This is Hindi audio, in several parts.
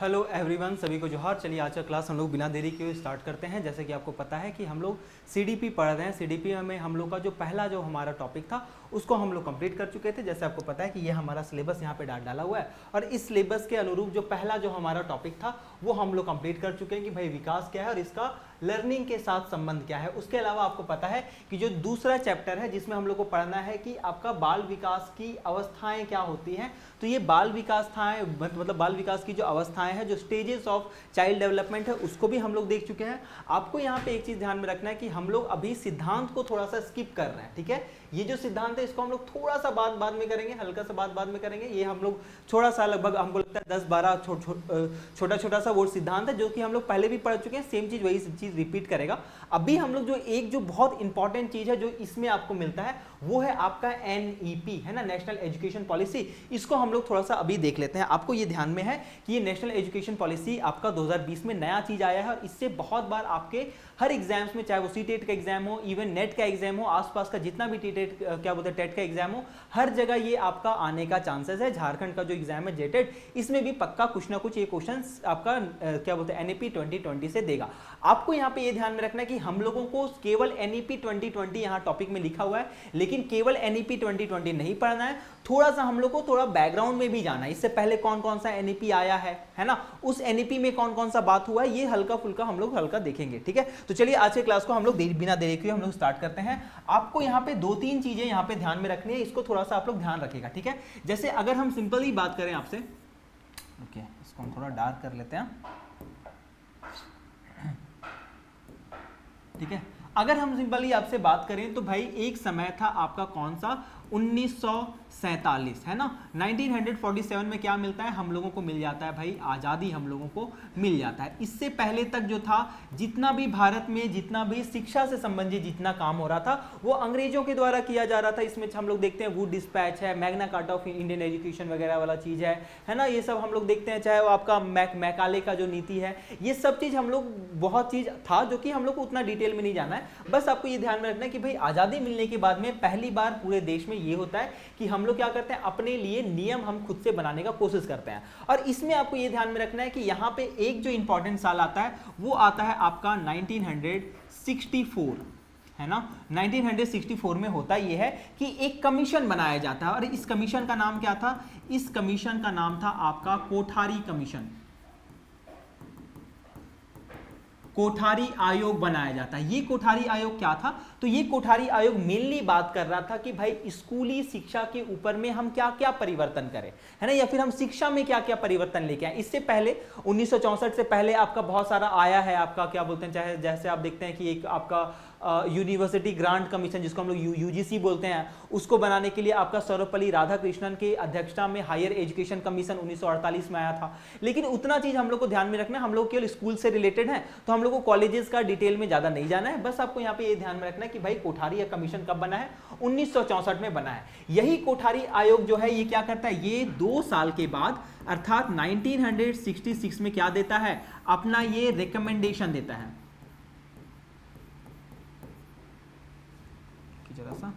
हेलो एवरीवन, सभी को जोहार। चलिए आज का क्लास हम लोग बिना देरी के स्टार्ट करते हैं। जैसे कि आपको पता है कि हम लोग सीडीपी पढ़ रहे हैं। सीडीपी में हम लोग का जो पहला जो हमारा टॉपिक था उसको हम लोग कंप्लीट कर चुके थे। जैसे आपको पता है कि ये हमारा सिलेबस यहाँ पे डाला हुआ है और इस सिलेबस के अनुरूप जो पहला जो हमारा टॉपिक था वो हम लोग कंप्लीट कर चुके हैं कि भाई विकास क्या है और इसका लर्निंग के साथ संबंध क्या है। उसके अलावा आपको पता है कि जो दूसरा चैप्टर है जिसमें हम लोग को पढ़ना है कि आपका बाल विकास की अवस्थाएं क्या होती हैं। तो ये बाल विकास मतलब बाल विकास की जो अवस्थाएं हैं, जो स्टेजेस ऑफ चाइल्ड डेवलपमेंट है, उसको भी हम लोग देख चुके हैं। आपको यहाँ पे एक चीज ध्यान में रखना है कि हम लोग अभी सिद्धांत को थोड़ा सा स्किप कर रहे हैं। ठीक है, ये जो सिद्धांत है इसको हम लोग थोड़ा सा बाद में करेंगे, हल्का सा बाद में करेंगे। ये हम लोग थोड़ा सा लगभग हमको लगता है 10-12 छोटा सा वो सिद्धांत है जो कि हम लोग पहले भी पढ़ चुके हैं। सेम चीज वही चीज रिपीट करेगा। अभी हम लोग जो बहुत इंपॉर्टेंट चीज है जो इसमें आपको मिलता है वो है आपका एनईपी, है ना, नेशनल एजुकेशन पॉलिसी। इसको हम लोग थोड़ा सा अभी देख लेते हैं। आपको ये ध्यान में है कि ये नेशनल एजुकेशन पॉलिसी आपका 2020 में नया चीज आया है और इससे बहुत बार आपके हर एग्जाम्स में, चाहे वो सीटेट का एग्जाम हो, इवन नेट का एग्जाम हो, आसपास का जितना भी टेट क्या बोलते हैं टेट का एग्जाम हो, हर जगह ये आपका आने का चांसेस है। झारखंड का जो एग्जाम है जेटेट, इसमें भी पक्का कुछ ना कुछ ये क्वेश्चन आपका क्या बोलते हैं एनईपी 2020 से देगा। आपको यहाँ पे ये ध्यान में रखना है कि हम लोगों को केवल एनईपी 2020 यहाँ टॉपिक में लिखा हुआ है, लेकिन केवल एनईपी 2020 नहीं पढ़ना है। थोड़ा सा हम लोग को थोड़ा बैकग्राउंड में भी जाना है। इससे पहले कौन कौन सा एनईपी आया है ना, उस एनईपी में कौन कौन सा बात हुआ है, ये हल्का फुल्का हम लोग हल्का देखेंगे। ठीक है, तो चलिए आज के क्लास को हम लोग बिना देरी के हम लोग स्टार्ट करते हैं। आपको यहाँ पे 2-3 चीजें यहाँ पे ध्यान में रखनी है, इसको थोड़ा सा आप लोग ध्यान रखिएगा। ठीक है, जैसे अगर हम सिंपली बात करें आपसे, ओके, इसको हम थोड़ा डार्क कर लेते हैं। ठीक है, अगर हम सिंपली आपसे बात करें तो भाई एक समय था आपका कौन सा, 1947, है ना। 1947 में क्या मिलता है, हम लोगों को मिल जाता है भाई आज़ादी, हम लोगों को मिल जाता है। इससे पहले तक जो था, जितना भी भारत में जितना भी शिक्षा से संबंधित जितना काम हो रहा था वो अंग्रेजों के द्वारा किया जा रहा था। इसमें हम लोग देखते हैं वुड डिस्पैच है, Magna carta of Indian education वगैरह वाला चीज़ है ना, ये सब हम लोग देखते हैं। चाहे वो आपका मैकाले का जो नीति है, ये सब चीज़ हम लोग बहुत चीज़ था जो कि हम लोग को उतना डिटेल में नहीं जाना है। बस आपको ये ध्यान में रखना है कि भाई आज़ादी मिलने के बाद में पहली बार पूरे देश में ये होता है कि हम लोग क्या करते हैं, अपने लिए नियम हम खुद से बनाने का कोशिश करते हैं। और इसमें आपको ये ध्यान में रखना है कि यहां पे एक जो इंपॉर्टेंट साल आता है वो आता है आपका 1964, है ना। 1964 में होता ये है कि एक कमीशन बनाया जाता है और इस कमीशन का नाम क्या था, इस कमीशन का नाम था आपका कोठारी कमीशन। कोठारी आयोग बनाया जाता है। ये कोठारी आयोग क्या था, तो ये कोठारी आयोग मेनली बात कर रहा था कि भाई स्कूली शिक्षा के ऊपर में हम क्या क्या परिवर्तन करें, है ना, या फिर हम शिक्षा में क्या क्या परिवर्तन लेके आए। इससे पहले 1964 से पहले आपका बहुत सारा आया है, आपका क्या बोलते हैं, चाहे जैसे आप देखते हैं कि एक आपका यूनिवर्सिटी ग्रांट कमीशन, जिसको हम लोग यूजीसी बोलते हैं, उसको बनाने के लिए आपका सर्वपल्ली राधाकृष्णन की अध्यक्षता में हायर एजुकेशन कमीशन 1948 में आया था। लेकिन उतना चीज हम लोग को ध्यान में रखना है, हम लोग केवल स्कूल से रिलेटेड है तो हम लोग को कॉलेजेस का डिटेल में ज्यादा नहीं जाना है। बस आपको यहाँ पे ये ध्यान में रखना है कि भाई कोठारी कमीशन कब बना है, 1964 में बना है। यही कोठारी आयोग जो है ये क्या करता है, ये 2 साल के बाद अर्थात 1966 में क्या देता है, अपना ये रिकमेंडेशन देता है। जरा सा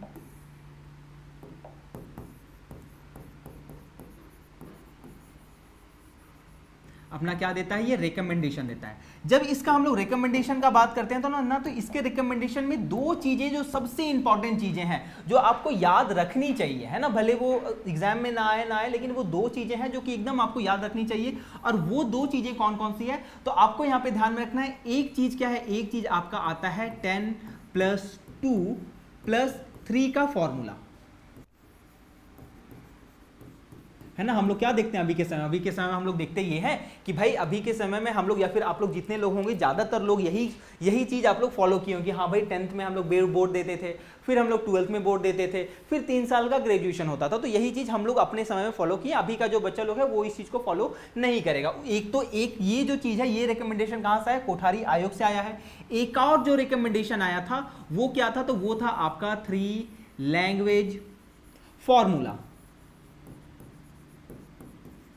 अपना क्या देता है, ये रिकमेंडेशन देता है। जब इसका हम लोग रिकमेंडेशन का बात करते हैं तो ना तो इसके रिकमेंडेशन में 2 चीजें जो सबसे इंपॉर्टेंट चीजें हैं जो आपको याद रखनी चाहिए, है ना, भले वो एग्जाम में ना आए, लेकिन वो 2 चीजें हैं जो कि एकदम आपको याद रखनी चाहिए। और वो 2 चीजें कौन कौन सी है, तो आपको यहाँ पे ध्यान में रखना है। एक चीज क्या है, एक चीज आपका आता है 10+2+3 का फॉर्मूला, है ना। हम लोग क्या देखते हैं अभी के समय में हम लोग देखते ये है कि भाई अभी के समय में हम लोग, या फिर आप लोग जितने लोग होंगे ज्यादातर लोग यही चीज आप लोग फॉलो किए होंगे। हाँ भाई 10th में हम लोग बोर्ड देते थे, फिर हम लोग 12th में बोर्ड देते थे, फिर 3 साल का ग्रेजुएशन होता था। तो यही चीज हम लोग अपने समय में फॉलो किए। अभी का जो बच्चा लोग है वो इस चीज को फॉलो नहीं करेगा। एक ये जो चीज है, ये रिकमेंडेशन कहां से है, कोठारी आयोग से आया है। एक और जो रिकमेंडेशन आया था वो क्या था, तो वो था आपका 3 लैंग्वेज फॉर्मूला।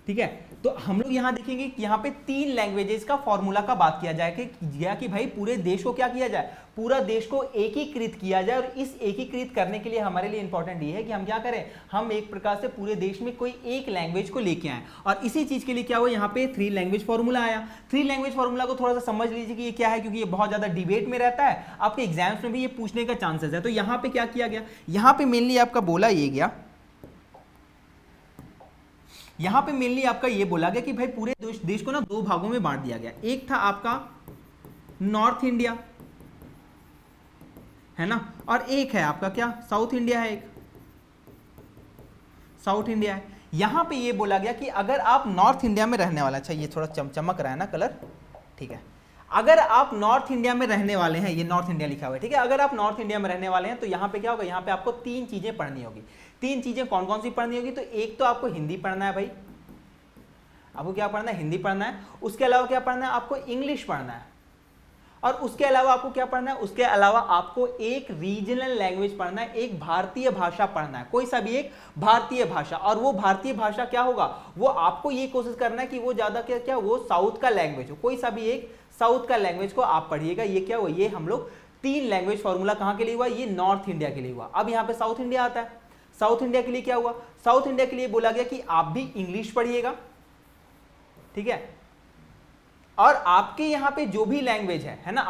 ठीक है, तो हम लोग यहाँ देखेंगे कि यहाँ पे 3 लैंग्वेजेस का फॉर्मूला का बात किया जाएगा कि भाई पूरे देश को क्या किया जाए, पूरा देश को एकीकृत किया जाए। और इस एकीकृत करने के लिए हमारे लिए इंपॉर्टेंट ये है कि हम क्या करें, हम एक प्रकार से पूरे देश में कोई एक लैंग्वेज को लेके आए। और इसी चीज के लिए क्या हुआ, यहाँ पे 3 लैंग्वेज फॉर्मूला आया। 3 लैंग्वेज फॉर्मूला को थोड़ा सा समझ लीजिए कि ये क्या है, क्योंकि ये बहुत ज्यादा डिबेट में रहता है, आपके एग्जाम्स में भी ये पूछने का चांसेस है। तो यहाँ पे क्या किया गया, यहाँ पे मेनली आपका बोला ये गया, यहां पे मेनली आपका ये बोला गया कि भाई पूरे देश को ना 2 भागों में बांट दिया गया। एक था आपका नॉर्थ इंडिया, है ना, और एक है आपका क्या, साउथ इंडिया है, एक साउथ इंडिया है। यहां पे ये बोला गया कि अगर आप नॉर्थ इंडिया में रहने वाला, अच्छा ये थोड़ा चमक रहा है ना कलर, ठीक है, अगर आप नॉर्थ इंडिया में रहने वाले हैं, ये नॉर्थ इंडिया लिखा हुआ है, ठीक है, अगर आप नॉर्थ इंडिया में रहने वाले हैं तो यहाँ पे क्या होगा, यहाँ पे आपको 3 चीजें पढ़नी होगी। 3 चीजें कौन कौन सी पढ़नी होगी, तो एक तो आपको हिंदी पढ़ना है भाई, आपको क्या पढ़ना है, हिंदी पढ़ना है। उसके अलावा क्या पढ़ना है, आपको इंग्लिश पढ़ना है। और उसके अलावा आपको क्या पढ़ना है, उसके अलावा आपको एक रीजनल लैंग्वेज पढ़ना है, एक भारतीय भाषा पढ़ना है, कोई सा भी एक भारतीय भाषा। और वो भारतीय भाषा क्या होगा, वो आपको ये कोशिश करना है कि वो ज्यादा क्या वो साउथ का लैंग्वेज हो, कोई सा भी एक साउथ का लैंग्वेज को आप पढ़िएगा। ये क्या हुआ, ये हम लोग 3 लैंग्वेज फॉर्मूला कहां के लिए हुआ, ये नॉर्थ इंडिया के लिए हुआ। अब यहाँ पे साउथ इंडिया आता है, साउथ इंडिया के लिए क्या हुआ, साउथ इंडिया के लिए बोला गया कि आप भी इंग्लिश पढ़िएगा, ठीक है, और आपके यहाँ पे जो भी लैंग्वेज है ना,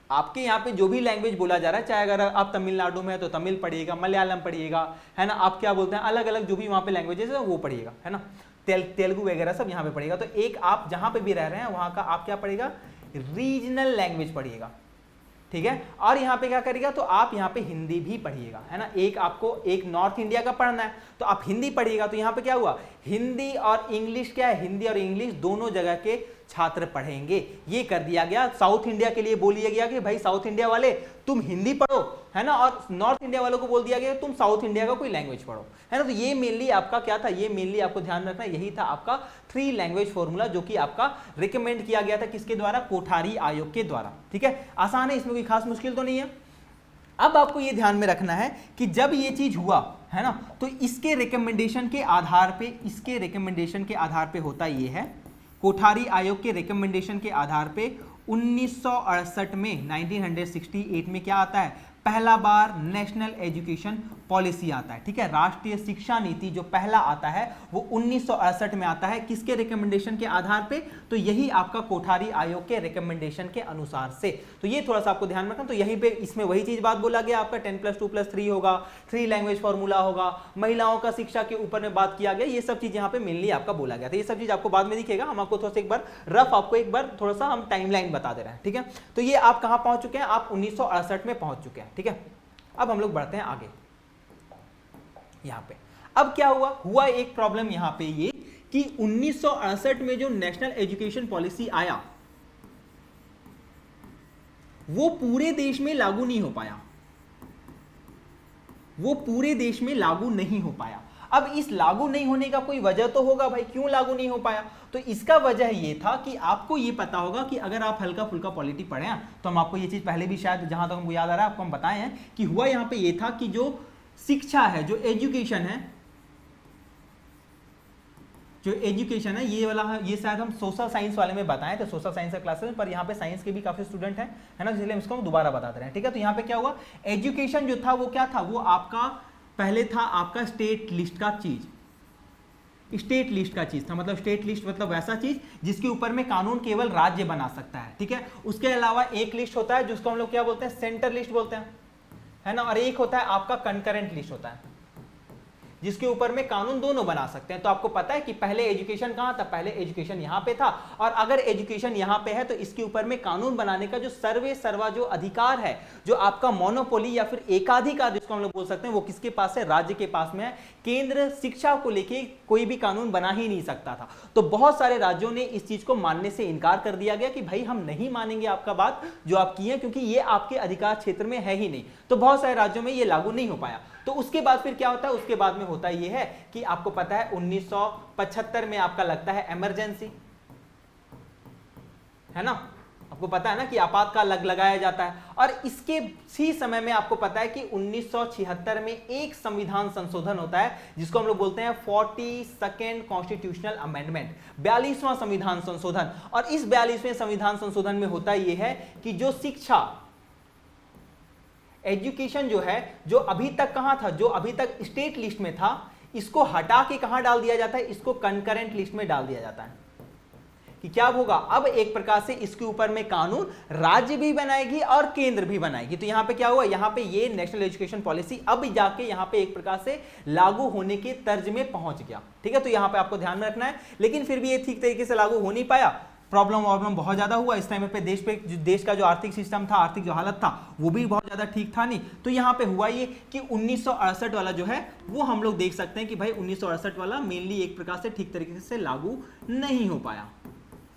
आपके यहाँ पे जो भी लैंग्वेज बोला जा रहा है, चाहे अगर आप तमिलनाडु में है तो तमिल पढ़िएगा, मलयालम पढ़िएगा, है ना, आप क्या बोलते हैं, अलग अलग जो भी वहाँ पे लैंग्वेजेस है वो पढ़िएगा, है ना, तेलुगु वगैरह सब यहाँ पे पढ़िएगा। तो एक आप जहाँ पे भी रह रहे हैं वहाँ का आप क्या पढ़िएगा, रीजनल लैंग्वेज पढ़िएगा, ठीक है। और यहाँ पे क्या करिएगा, तो आप यहाँ पे हिंदी भी पढ़िएगा, है ना, एक आपको एक नॉर्थ इंडिया का पढ़ना है तो आप हिंदी पढ़िएगा। तो यहाँ पे क्या हुआ, हिंदी और इंग्लिश, क्या है, हिंदी और इंग्लिश दोनों जगह के छात्र पढ़ेंगे, ये कर दिया गया। साउथ इंडिया के लिए बोल दिया गया कि भाई साउथ इंडिया वाले तुम हिंदी पढ़ो, है ना, और नॉर्थ इंडिया वालों को बोल दिया गया तुम साउथ इंडिया का कोई लैंग्वेज पढ़ो, है ना। तो ये मेनली आपका क्या था, ये मेनली आपको ध्यान रखना, यही था आपका 3 लैंग्वेज फॉर्मूला, जो कि आपका रिकमेंड किया गया था किसके द्वारा, कोठारी आयोग के द्वारा, ठीक है। आसान है, इसमें कोई खास मुश्किल तो नहीं है। अब आपको ये ध्यान में रखना है कि जब ये चीज हुआ, है ना, तो इसके रिकमेंडेशन के आधार पे, इसके रिकमेंडेशन के आधार पे होता ये है, कोठारी आयोग के रिकमेंडेशन के आधार पे 1968 में 1968 में क्या आता है, पहला बार नेशनल एजुकेशन पॉलिसी आता है, ठीक है, राष्ट्रीय शिक्षा नीति जो पहला आता है वो 1968 में आता है, किसके रिकमेंडेशन के आधार पे, तो यही आपका कोठारी आयोग के रिकमेंडेशन के अनुसार से। तो ये थोड़ा सा आपको ध्यान रखना। तो यहीं पे इसमें वही चीज बात बोला गया, आपका 10+2+3 होगा, 3 लैंग्वेज फॉर्मूला होगा, महिलाओं का शिक्षा के ऊपर में बात किया गया, ये सब चीज यहाँ पे मेनली आपका बोला गया था। ये सब चीज आपको बाद में दिखेगा, हम आपको थोड़ा सा एक बार रफ, आपको एक बार थोड़ा सा हम टाइमलाइन बता दे रहे हैं, ठीक है। तो ये आप कहां पहुंच चुके हैं, आप 1968 में पहुंच चुके हैं, ठीक है। अब हम लोग बढ़ते हैं आगे यहां पे। अब क्या हुआ एक प्रॉब्लम यहां पे ये कि 1968 में जो नेशनल एजुकेशन पॉलिसी आया वो पूरे देश में लागू नहीं हो पाया, वो पूरे देश में लागू नहीं हो पाया। अब इस लागू नहीं होने का कोई वजह तो होगा भाई, क्यों लागू नहीं हो पाया, तो इसका वजह ये था कि आपको ये पता होगा कि अगर आप हल्का फुल्का पॉलिटी पढ़े हैं तो हम आपको ये चीज पहले भी शायद जहां तक हमको याद आ रहा है आपको हम बताए हैं कि हुआ यहां पे ये था कि जो शिक्षा है, जो एजुकेशन है, ये वाला है, ये शायद हम सोशल साइंस वाले में बताएं थे, सोशल साइंस के क्लासेस में, पर यहाँ पे साइंस के भी काफी स्टूडेंट हैं, है ना, इसलिए हम इसको दोबारा बताते रहे, ठीक है। तो यहाँ पे क्या हुआ, एजुकेशन जो था वो क्या था, वो आपका पहले था आपका स्टेट लिस्ट का चीज, स्टेट लिस्ट का चीज था, मतलब स्टेट लिस्ट मतलब वैसा चीज जिसके ऊपर में कानून केवल राज्य बना सकता है, ठीक है। उसके अलावा एक लिस्ट होता है जिसको हम लोग क्या बोलते हैं, सेंटर लिस्ट बोलते हैं, है ना, और एक होता है आपका कंकरेंट लिस्ट होता है जिसके ऊपर में कानून दोनों बना सकते हैं। तो आपको पता है कि पहले एजुकेशन कहां था, पहले एजुकेशन यहां पे था, और अगर एजुकेशन यहां पे है तो इसके ऊपर में कानून बनाने का जो सर्वे सर्वा जो अधिकार है, जो आपका मोनोपोली या फिर एकाधिकार जिसको हम लोग बोल सकते हैं, वो किसके पास है, राज्य के पास में है। केंद्र शिक्षा को लेके कोई भी कानून बना ही नहीं सकता था। तो बहुत सारे राज्यों ने इस चीज को मानने से इनकार कर दिया गया कि भाई हम नहीं मानेंगे आपका बात जो आप की है, क्योंकि ये आपके अधिकार क्षेत्र में है ही नहीं। तो बहुत सारे राज्यों में ये लागू नहीं हो पाया। तो उसके बाद फिर क्या होता है, उसके बाद में होता ये है कि आपको पता है 1975 में आपका लगता है इमरजेंसी, है ना, आपको पता है ना कि आपातकाल लगाया जाता है। और इसके ही समय में आपको पता है कि 1976 में एक संविधान संशोधन होता है जिसको हम लोग बोलते हैं 42nd कॉन्स्टिट्यूशनल अमेंडमेंट, 42वां संविधान संशोधन। और इस 42वें संविधान संशोधन में होता यह है कि जो शिक्षा, एजुकेशन जो है, जो अभी तक कहां था, जो अभी तक स्टेट लिस्ट में था, इसको हटा के कहां डाल दिया जाता है, इसको कंकरेंट लिस्ट में डाल दिया जाता है। कि क्या होगा, अब एक प्रकार से इसके ऊपर में कानून राज्य भी बनाएगी और केंद्र भी बनाएगी। तो यहां पे क्या हुआ, यहां पे ये नेशनल एजुकेशन पॉलिसी अब जाके यहां पे एक प्रकार से लागू होने के तर्ज में पहुंच गया। ठीक है, तो यहां पे आपको ध्यान में रखना है। लेकिन फिर भी ये ठीक तरीके से लागू हो नहीं पाया, प्रॉब्लम बहुत ज्यादा हुआ इस टाइम पे देश का जो आर्थिक सिस्टम था, आर्थिक जो हालत था वो भी बहुत ज्यादा ठीक था नहीं। तो यहाँ पे हुआ ये कि 1968 वाला जो है वो हम लोग देख सकते हैं कि भाई 1968 वाला मेनली एक प्रकार से ठीक तरीके से लागू नहीं हो पाया,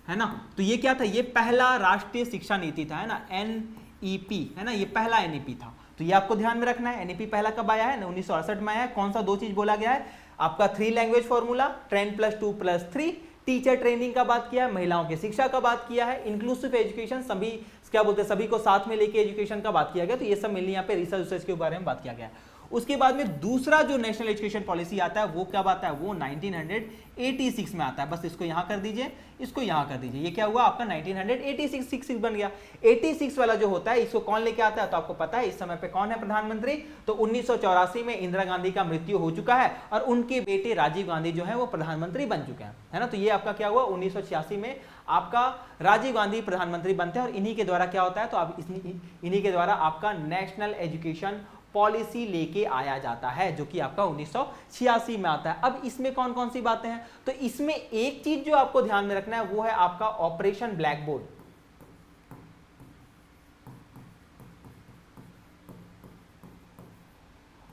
है ना। तो ये क्या था, ये पहला राष्ट्रीय शिक्षा नीति था, है ना, NEP, है ना, ये पहला NEP था। तो ये आपको ध्यान में रखना है। NEP पहला कब आया है, 1968 में आया है। कौन सा दो चीज बोला गया है, आपका 3 लैंग्वेज फॉर्मूला, 10+2+3, टीचर ट्रेनिंग का बात किया है, महिलाओं की शिक्षा का बात किया है, इंक्लूसिव एजुकेशन, सभी क्या बोलते हैं, सभी को साथ में लेके एजुकेशन का बात किया गया। तो ये सब मिलने यहाँ पे रिसर्च के बारे में बात किया गया है। उसके बाद में दूसरा जो नेशनल एजुकेशन पॉलिसी आता है वो कब आता है, वो 1986 में आता है। बस इसको यहां कर दीजिए, इसको यहां कर दीजिए। ये क्या हुआ आपका 1986 बन गया। 86 वाला जो होता है इसको कौन लेके आता है, तो आपको पता है इस समय पे कौन है प्रधानमंत्री, तो 1984 में इंदिरा गांधी का मृत्यु हो चुका है और उनके बेटे राजीव गांधी जो है वो प्रधानमंत्री बन चुके हैं, है ना। तो ये आपका क्या हुआ, 1986 में आपका राजीव गांधी प्रधानमंत्री बनते हैं और इन्हीं के द्वारा क्या होता है, तो आप इन्हीं के द्वारा आपका नेशनल एजुकेशन पॉलिसी लेके आया जाता है, जो कि आपका 1986 में आता है। अब इसमें कौन कौन सी बातें हैं, तो इसमें एक चीज जो आपको ध्यान में रखना है वो है आपका operation black board.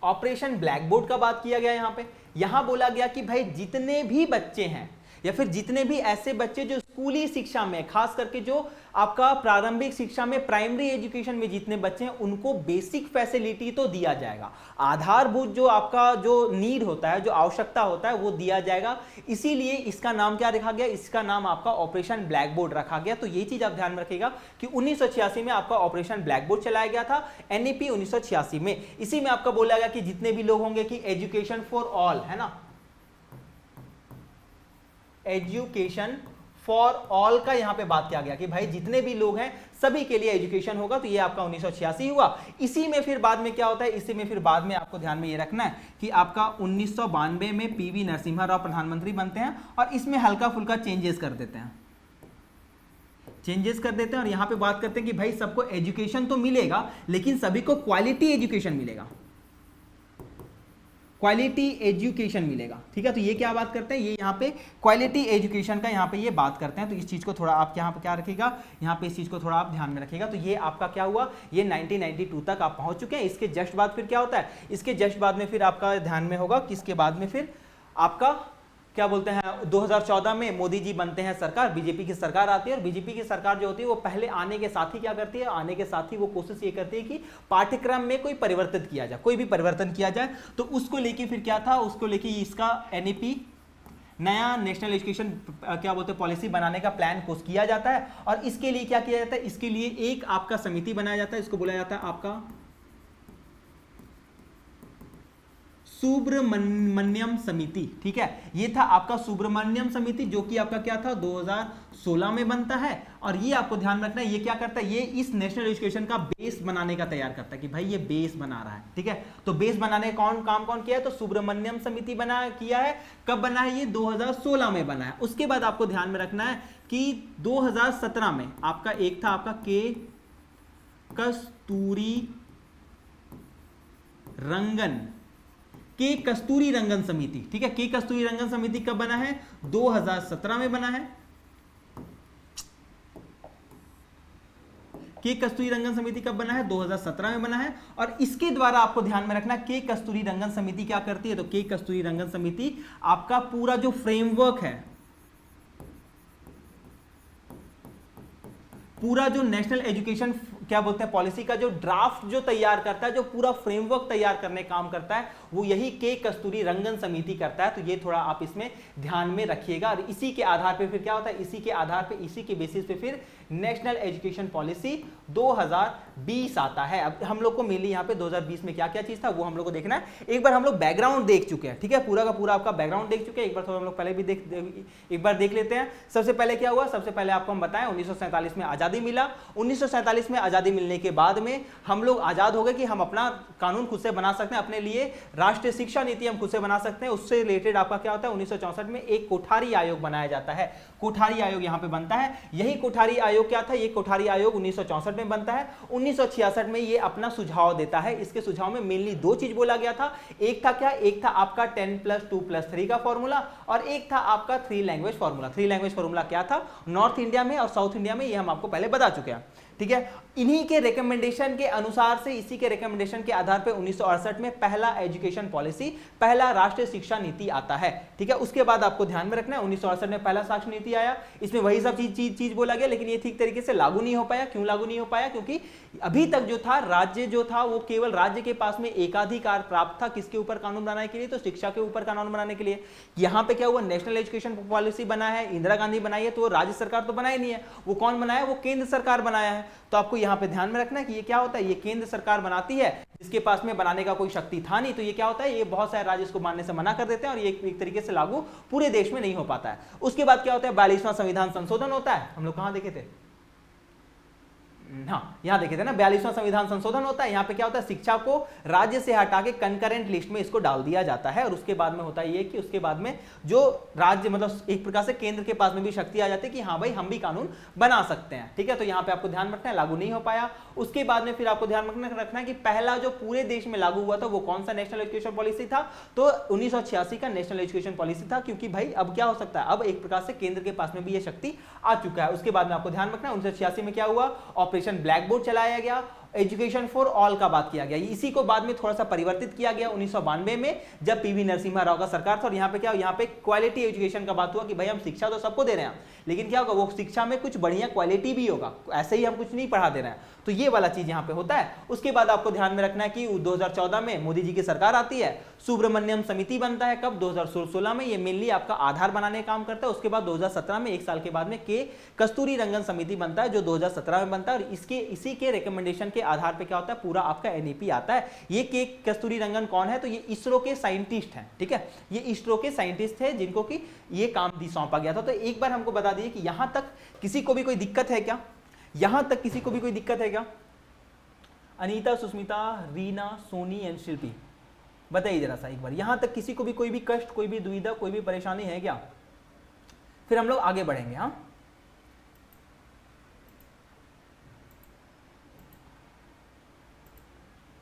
Operation black board का बात किया गया यहां पे। यहां बोला गया कि भाई जितने भी बच्चे हैं या फिर जितने भी ऐसे बच्चे जो स्कूली शिक्षा में, खास करके जो आपका प्रारंभिक शिक्षा में, प्राइमरी एजुकेशन में जितने बच्चे हैं उनको बेसिक फैसिलिटी तो दिया जाएगा, आधारभूत जो आपका जो नीड होता है, जो आवश्यकता होता है वो दिया जाएगा। इसीलिए इसका नाम क्या रखा गया, इसका नाम आपका ऑपरेशन ब्लैक बोर्ड रखा गया। तो ये चीज आप ध्यान में रखिएगा कि 1986 में आपका ऑपरेशन ब्लैक बोर्ड चलाया गया था, NEP 1986 में। इसी में आपका बोला गया कि जितने भी लोग होंगे कि एजुकेशन फॉर ऑल, है ना, एजुकेशन फॉर ऑल का यहां पे बात किया गया कि भाई जितने भी लोग हैं सभी के लिए एजुकेशन होगा। तो ये आपका 1986 हुआ। इसी में फिर बाद में क्या होता है, इसी में फिर बाद में आपको ध्यान में ये रखना है कि आपका 1992 में PV नरसिम्हा राव प्रधानमंत्री बनते हैं और इसमें हल्का फुल्का चेंजेस कर देते हैं, और यहां पे बात करते हैं कि भाई सबको एजुकेशन तो मिलेगा लेकिन सभी को क्वालिटी एजुकेशन मिलेगा, क्वालिटी एजुकेशन मिलेगा। ठीक है, तो ये क्या बात करते हैं, ये यहाँ पे क्वालिटी एजुकेशन का यहाँ पे ये बात करते हैं। तो इस चीज को थोड़ा आप यहाँ पे क्या रखिएगा, यहाँ पे इस चीज को थोड़ा आप ध्यान में रखिएगा। तो ये आपका क्या हुआ, ये 1992 तक आप पहुंच चुके हैं। इसके जस्ट बाद फिर क्या होता है, इसके जस्ट बाद में फिर आपका ध्यान में होगा कि इसके बाद में फिर आपका क्या बोलते हैं, 2014 में मोदी जी बनते हैं सरकार, बीजेपी की सरकार आती है। और बीजेपी की सरकार जो होती है वो पहले आने के साथ ही क्या करती है, आने के साथ ही वो कोशिश ये करती है कि पाठ्यक्रम में कोई परिवर्तन किया जाए, कोई भी परिवर्तन किया जाए। तो उसको लेके फिर क्या था, उसको लेके इसका NEP नया नेशनल एजुकेशन क्या बोलते हैं पॉलिसी बनाने का प्लान कोर्स किया जाता है। और इसके लिए क्या किया जाता है, इसके लिए एक आपका समिति बनाया जाता है, इसको बोला जाता है आपका सुब्रमण्यम समिति। ठीक है, ये था आपका सुब्रमण्यम समिति जो कि आपका क्या था 2016 में बनता है। और ये आपको ध्यान रखना है, ये क्या करता है, ये इस नेशनल एजुकेशन का बेस बनाने का तैयार करता है कि भाई ये बेस बना रहा है। ठीक है, तो बेस बनाने का काम किया है, तो सुब्रमण्यम समिति किया है। कब बना है, ये 2016 में बना है। उसके बाद आपको ध्यान में रखना है कि 2017 में आपका एक था आपका के कस्तूरी रंगन समिति। ठीक है, के कस्तूरी रंगन समिति कब बना है, 2017 में बना है। के कस्तूरी रंगन समिति कब बना है, 2017 में बना है। और इसके द्वारा आपको ध्यान में रखना, के कस्तूरी रंगन समिति क्या करती है, तो के कस्तूरी रंगन समिति आपका पूरा जो फ्रेमवर्क है, पूरा जो नेशनल एजुकेशन क्या बोलते हैं पॉलिसी का जो ड्राफ्ट जो तैयार करता है, जो पूरा फ्रेमवर्क तैयार करने काम करता है, वो यही के कस्तूरी रंगन समिति करता है। तो ये थोड़ा आप इसमें ध्यान में रखिएगा। और इसी के आधार पे फिर क्या होता है, इसी के आधार पे, इसी के बेसिस पे फिर नेशनल एजुकेशन पॉलिसी 2020 आता है। अब हम लोग को मेनली यहाँ पे 2020 में क्या क्या चीज था वो हम लोग को देखना है। एक बार हम लोग बैकग्राउंड देख चुके हैं, ठीक है, पूरा का पूरा आपका बैकग्राउंड देख चुके हैं। एक बार थोड़ा हम लोग पहले भी एक बार देख लेते हैं। सबसे पहले क्या हुआ, सबसे पहले आपको हम बताएं 1947 में आजादी मिला। 1947 में आजादी मिलने के बाद में हम लोग आजाद हो गए कि हम अपना कानून खुद से बना सकते हैं, अपने लिए राष्ट्रीय शिक्षा नीति हम खुद से बना सकते हैं। उससे रिलेटेड आपका क्या होता है, 1964 में एक कोठारी आयोग बनाया जाता है। कोठारी आयोग यहां पे बनता है। यही कोठारी आयोग क्या था, ये कोठारी आयोग 1964 में बनता है। 1966 में ये अपना सुझाव देता है। इसके सुझाव में मेनली दो चीज बोला गया था। एक था क्या, एक था आपका 10+2+3 का फॉर्मूला, और एक था आपका 3 लैंग्वेज फॉर्मूला। 3 लैंग्वेज फॉर्मूला क्या था, नॉर्थ इंडिया में और साउथ इंडिया में, ये हम आपको पहले बता चुके हैं, ठीक है। इन्हीं के रिकमेंडेशन के अनुसार से, इसी के रिकमेंडेशन के आधार पे 1968 में पहला एजुकेशन पॉलिसी, पहला राष्ट्रीय शिक्षा नीति आता है, ठीक है। उसके बाद आपको ध्यान में रखना है 1968 में पहला शिक्षा नीति आया। इसमें वही सब चीज बोला गया, लेकिन ये ठीक तरीके से लागू नहीं हो पाया। क्यों लागू नहीं हो पाया, क्योंकि अभी तक जो था, राज्य जो था वो केवल राज्य के पास में एकाधिकार प्राप्त था किसके ऊपर कानून बनाने के लिए, तो शिक्षा के ऊपर कानून बनाने के लिए। यहां पे क्या हुआ, नेशनल एजुकेशन पॉलिसी बना है, इंदिरा गांधी बनाई है, तो राज्य सरकार तो बनाई नहीं है, वो कौन बनाया, वो केंद्र सरकार बनाया है। तो आपको यहां पे ध्यान में रखना है कि ये क्या होता है, ये केंद्र सरकार बनाती है, जिसके पास में बनाने का कोई शक्ति था नहीं। तो ये क्या होता है, ये बहुत सारे राज्य इसको मानने से मना कर देते हैं और ये एक तरीके से लागू पूरे देश में नहीं हो पाता है। उसके बाद क्या होता है, 42वां संविधान संशोधन होता है। हम लोग कहां देखे थे, हाँ यहां देखे थे ना, 42वां संविधान संशोधन होता है। यहाँ पे क्या होता है, शिक्षा को राज्य से हटा के कंकरेंट लिस्ट में इसको डाल दिया जाता है। और उसके बाद में होता है ये कि उसके बाद में जो राज्य, मतलब एक प्रकार से केंद्र के पास में भी शक्ति आ जाती है कि हाँ भाई हम भी कानून बना सकते हैं, ठीक है। तो यहाँ पे आपको ध्यान रखना है, लागू नहीं हो पाया। उसके बाद में फिर आपको ध्यान रखना है कि पहला जो पूरे देश में लागू हुआ था वो कौन सा नेशनल एजुकेशन पॉलिसी था, तो 1986 का नेशनल एजुकेशन पॉलिसी था। क्योंकि भाई अब क्या हो सकता है, अब एक प्रकार से केंद्र के पास में भी ये शक्ति आ चुका है। उसके बाद में आपको ध्यान रखना है 1986 में क्या हुआ, ऑपरेशन ब्लैक बोर्ड चलाया गया, एजुकेशन फॉर ऑल का बात किया गया। इसी को बाद में थोड़ा सा परिवर्तित किया गया 1992 में, जब पीवी नरसिम्हा राव का सरकार था। और यहाँ पे क्या, यहाँ पे क्वालिटी एजुकेशन का बात हुआ कि भाई हम शिक्षा तो सबको दे रहे हैं, लेकिन क्या होगा, वो शिक्षा में कुछ बढ़िया क्वालिटी भी होगा, ऐसे ही हम कुछ नहीं पढ़ा दे रहे हैं। तो ये वाला चीज यहाँ पे होता है। उसके बाद आपको ध्यान में रखना है कि 2014 में मोदी जी की सरकार आती है, सुब्रमण्यम समिति बनता है। कब, 2016 में। ये मेनली आपका आधार बनाने का काम करता है। उसके बाद 2017 में, एक साल के बाद में, के कस्तूरी रंगन समिति बनता है, जो 2017 में बनता है। और इसी के रिकमेंडेशन के आधार पे क्या होता है, पूरा आपका एनईपी आता है। ये के कस्तूरी रंगन कौन है, तो ये इसरो के साइंटिस्ट हैं, ठीक है। ये इसरो के साइंटिस्ट थे जिनको कि ये काम सौंपा गया था। तो एक बार हमको बता दीजिए कि यहां तक किसी को भी कोई दिक्कत है क्या, यहां तक किसी को भी कोई दिक्कत है क्या? अनीता, सुष्मिता, रीना, सोनी एंड शिल्पी, बताइए जरा सा एक बार, यहां तक किसी को भी कोई भी कष्ट, कोई भी दुविधा, कोई भी परेशानी है क्या? फिर हम लोग आगे बढ़ेंगे। हाँ,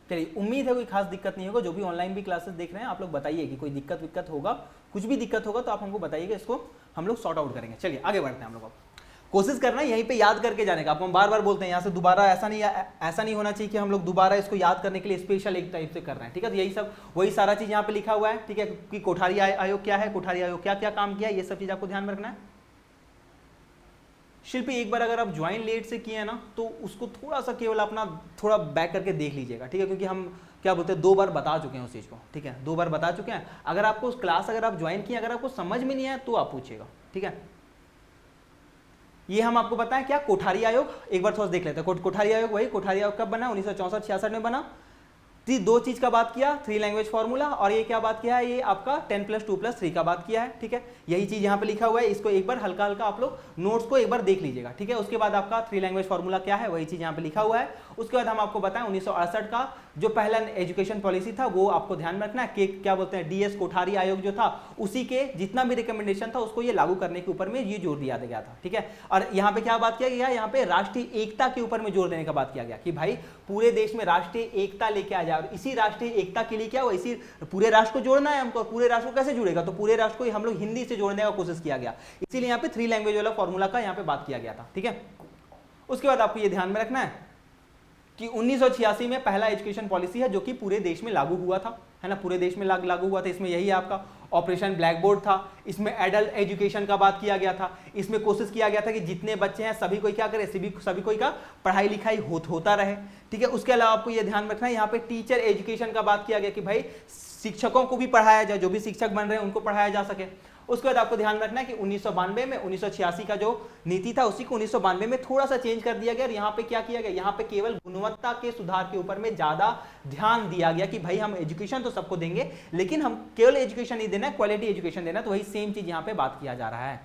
चलिए, उम्मीद है कोई खास दिक्कत नहीं होगा। जो भी ऑनलाइन भी क्लासेस देख रहे हैं आप लोग बताइए कि कोई दिक्कत होगा, कुछ भी दिक्कत होगा तो आप हमको बताइएगा, इसको हम लोग सॉर्ट आउट करेंगे। चलिए आगे बढ़ते हैं। हम लोग कोशिश करना है यहीं पे याद करके जाने का। आपको हम बार बार बोलते हैं यहाँ से दोबारा ऐसा नहीं होना चाहिए कि हम लोग दोबारा इसको याद करने के लिए स्पेशल एक टाइप से कर रहे हैं, ठीक है। तो यही सब, वही सारा चीज यहाँ पे लिखा हुआ है, ठीक है, कि कोठारी आयोग क्या है, कोठारी आयोग क्या क्या काम किया, ये सब चीज आपको ध्यान में रखना है। शिल्पी, एक बार अगर आप ज्वाइन लेट से किए हैं ना, तो उसको थोड़ा सा केवल अपना थोड़ा बैक करके देख लीजिएगा, ठीक है, क्योंकि हम क्या बोलते हैं 2 बार बता चुके हैं उस चीज को, ठीक है, 2 बार बता चुके हैं। अगर आपको उस क्लास अगर आप ज्वाइन किए, अगर आपको समझ में नहीं आया तो आप पूछिएगा, ठीक है। ये हम आपको बताएं क्या, कोठारी आयोग, एक बार थोड़ा देख लेते हैं। कोठारी आयोग, वही कोठारी आयोग कब बना, 1964-66 में बना। 2 चीज का बात किया, 3 लैंग्वेज फॉर्मूला, और ये क्या बात किया है, ये आपका 10+2+3 का बात किया है, ठीक है। यही चीज यहाँ पे लिखा हुआ है, इसको एक बार हल्का हल्का आप लोग नोट्स को एक बार देख लीजिएगा, ठीक है। उसके बाद आपका 3 लैंग्वेज फॉर्मूला क्या है, वही चीज यहाँ पे लिखा हुआ है। उसके बाद हम आपको बताएं 1968 का जो पहला एजुकेशन पॉलिसी था, वो आपको ध्यान में रखना है कि क्या बोलते हैं, डीएस कोठारी आयोग जो था, उसी के जितना भी रिकमेंडेशन था उसको ये लागू करने के ऊपर में ये जोर दिया गया था, ठीक है। और यहाँ पे क्या बात किया गया, यहाँ पे राष्ट्रीय एकता के ऊपर में जोर देने का बात किया गया कि भाई पूरे देश में राष्ट्रीय एकता लेके आ जाए। और इसी राष्ट्रीय एकता के लिए क्या हुआ, इसी पूरे राष्ट्र को जोड़ना है हमको। पूरे राष्ट्र को कैसे जुड़ेगा, तो पूरे राष्ट्र को हम लोग हिंदी से जोड़ने का कोशिश किया गया, इसीलिए यहाँ पे 3 लैंग्वेज वाला फॉर्मूला का यहाँ पे बात किया गया था, ठीक है। उसके बाद आपको ये ध्यान में रखना है कि 1986 में पहला एजुकेशन पॉलिसी है जो कि पूरे देश में लागू हुआ था, है ना, पूरे देश में लागू हुआ था। इसमें यही है आपका ऑपरेशन ब्लैक बोर्ड था, इसमें एडल्ट एजुकेशन का बात किया गया था, इसमें कोशिश किया गया था कि जितने बच्चे हैं सभी कोई क्या करे, सभी कोई का पढ़ाई लिखाई होता रहे, ठीक है। उसके अलावा आपको ये ध्यान रखना है यहाँ पे टीचर एजुकेशन का बात किया गया कि भाई शिक्षकों को भी पढ़ाया जाए, जो भी शिक्षक बन रहे हैं उनको पढ़ाया जा सके। उसके बाद आपको ध्यान रखना है कि 1992 में 1986 का जो नीति था उसी को 1992 में थोड़ा सा चेंज कर दिया गया और यहाँ पे क्या किया गया, यहाँ पे केवल गुणवत्ता के सुधार के ऊपर में ज्यादा ध्यान दिया गया कि भाई हम एजुकेशन तो सबको देंगे लेकिन हम केवल एजुकेशन नहीं देना, क्वालिटी एजुकेशन देना। तो वही सेम चीज यहाँ पे बात किया जा रहा है,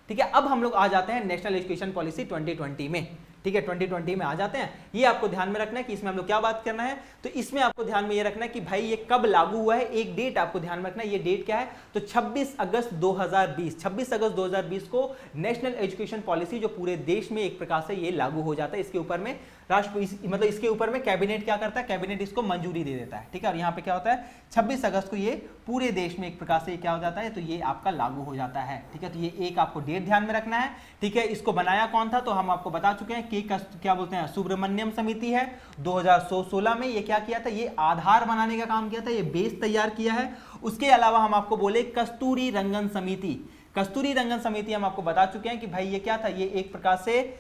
ठीक है। अब हम लोग आ जाते हैं नेशनल एजुकेशन पॉलिसी 2020 में, ठीक है। 2020 में आ जाते हैं। ये आपको ध्यान में रखना है कि इसमें हम लोग क्या बात करना है, तो इसमें आपको ध्यान में ये रखना है कि भाई ये कब लागू हुआ है, एक डेट आपको ध्यान में रखना है। ये डेट क्या है, तो 26 अगस्त 2020, 26 अगस्त 2020 को नेशनल एजुकेशन पॉलिसी जो पूरे देश में एक प्रकार से ये लागू हो जाता है। इसके ऊपर में मतलब इसके ऊपर में कैबिनेट क्या करता है, कैबिनेट इसको मंजूरी दे देता है, ठीक है। और यहाँ पे क्या होता है 26 अगस्त को ये पूरे देश में एक प्रकार से क्या हो जाता है, तो ये आपका लागू हो जाता है, ठीक है। तो ये एक आपको डेट ध्यान में रखना है, ठीक है। इसको बनाया कौन था, तो हम आपको बता चुके हैं कि क्या बोलते हैं, सुब्रमण्यम समिति है। 2016 में ये क्या किया था, ये आधार बनाने का काम किया था, ये बेस तैयार किया है। उसके अलावा हम आपको बोले कस्तूरी रंगन समिति, कस्तूरी रंगन समिति हम आपको बता चुके हैं कि भाई ये क्या था, ये एक प्रकार से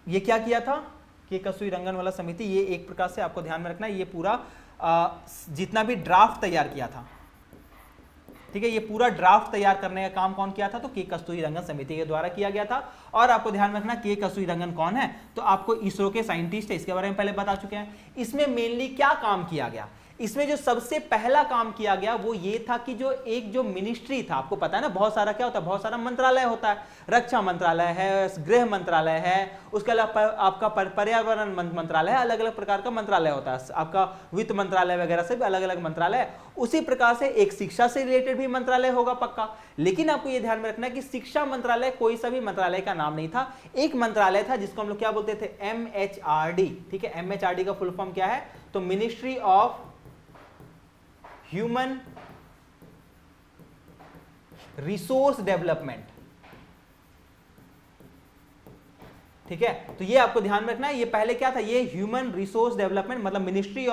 ये क्या किया था कि कस्तूरी रंगन वाला समिति ये एक प्रकार से आपको ध्यान में रखना है, ये पूरा जितना भी ड्राफ्ट तैयार किया था, ठीक है। ये पूरा ड्राफ्ट तैयार करने का काम कौन किया था, तो के कस्तूरी रंगन समिति के द्वारा किया गया था। और आपको ध्यान रखना के कस्तूरी रंगन कौन है, तो आपको इसरो के साइंटिस्ट है, इसके बारे में पहले बता चुके हैं। इसमें मेनली क्या काम किया गया, इसमें जो सबसे पहला काम किया गया वो ये था कि जो मिनिस्ट्री था, आपको पता है ना बहुत सारा क्या होता है, बहुत सारा मंत्रालय होता है, रक्षा मंत्रालय है, गृह मंत्रालय है, उसके अलावा आपका पर्यावरण मंत्रालय है, अलग अलग प्रकार का मंत्रालय होता है, आपका वित्त मंत्रालय वगैरह से भी अलग अलग मंत्रालय है। उसी प्रकार से एक शिक्षा से रिलेटेड भी मंत्रालय होगा पक्का, लेकिन आपको यह ध्यान में रखना है कि शिक्षा मंत्रालय कोई सा भी मंत्रालय का नाम नहीं था, एक मंत्रालय था जिसको हम लोग क्या बोलते थे, MHRD, ठीक है। MHRD का फुल फॉर्म क्या है, तो ministry of human resource development, ठीक है। तो ये आपको ध्यान में रखना है, ये पहले क्या था, ये ह्यूमन रिसोर्स डेवलपमेंट मतलब ministry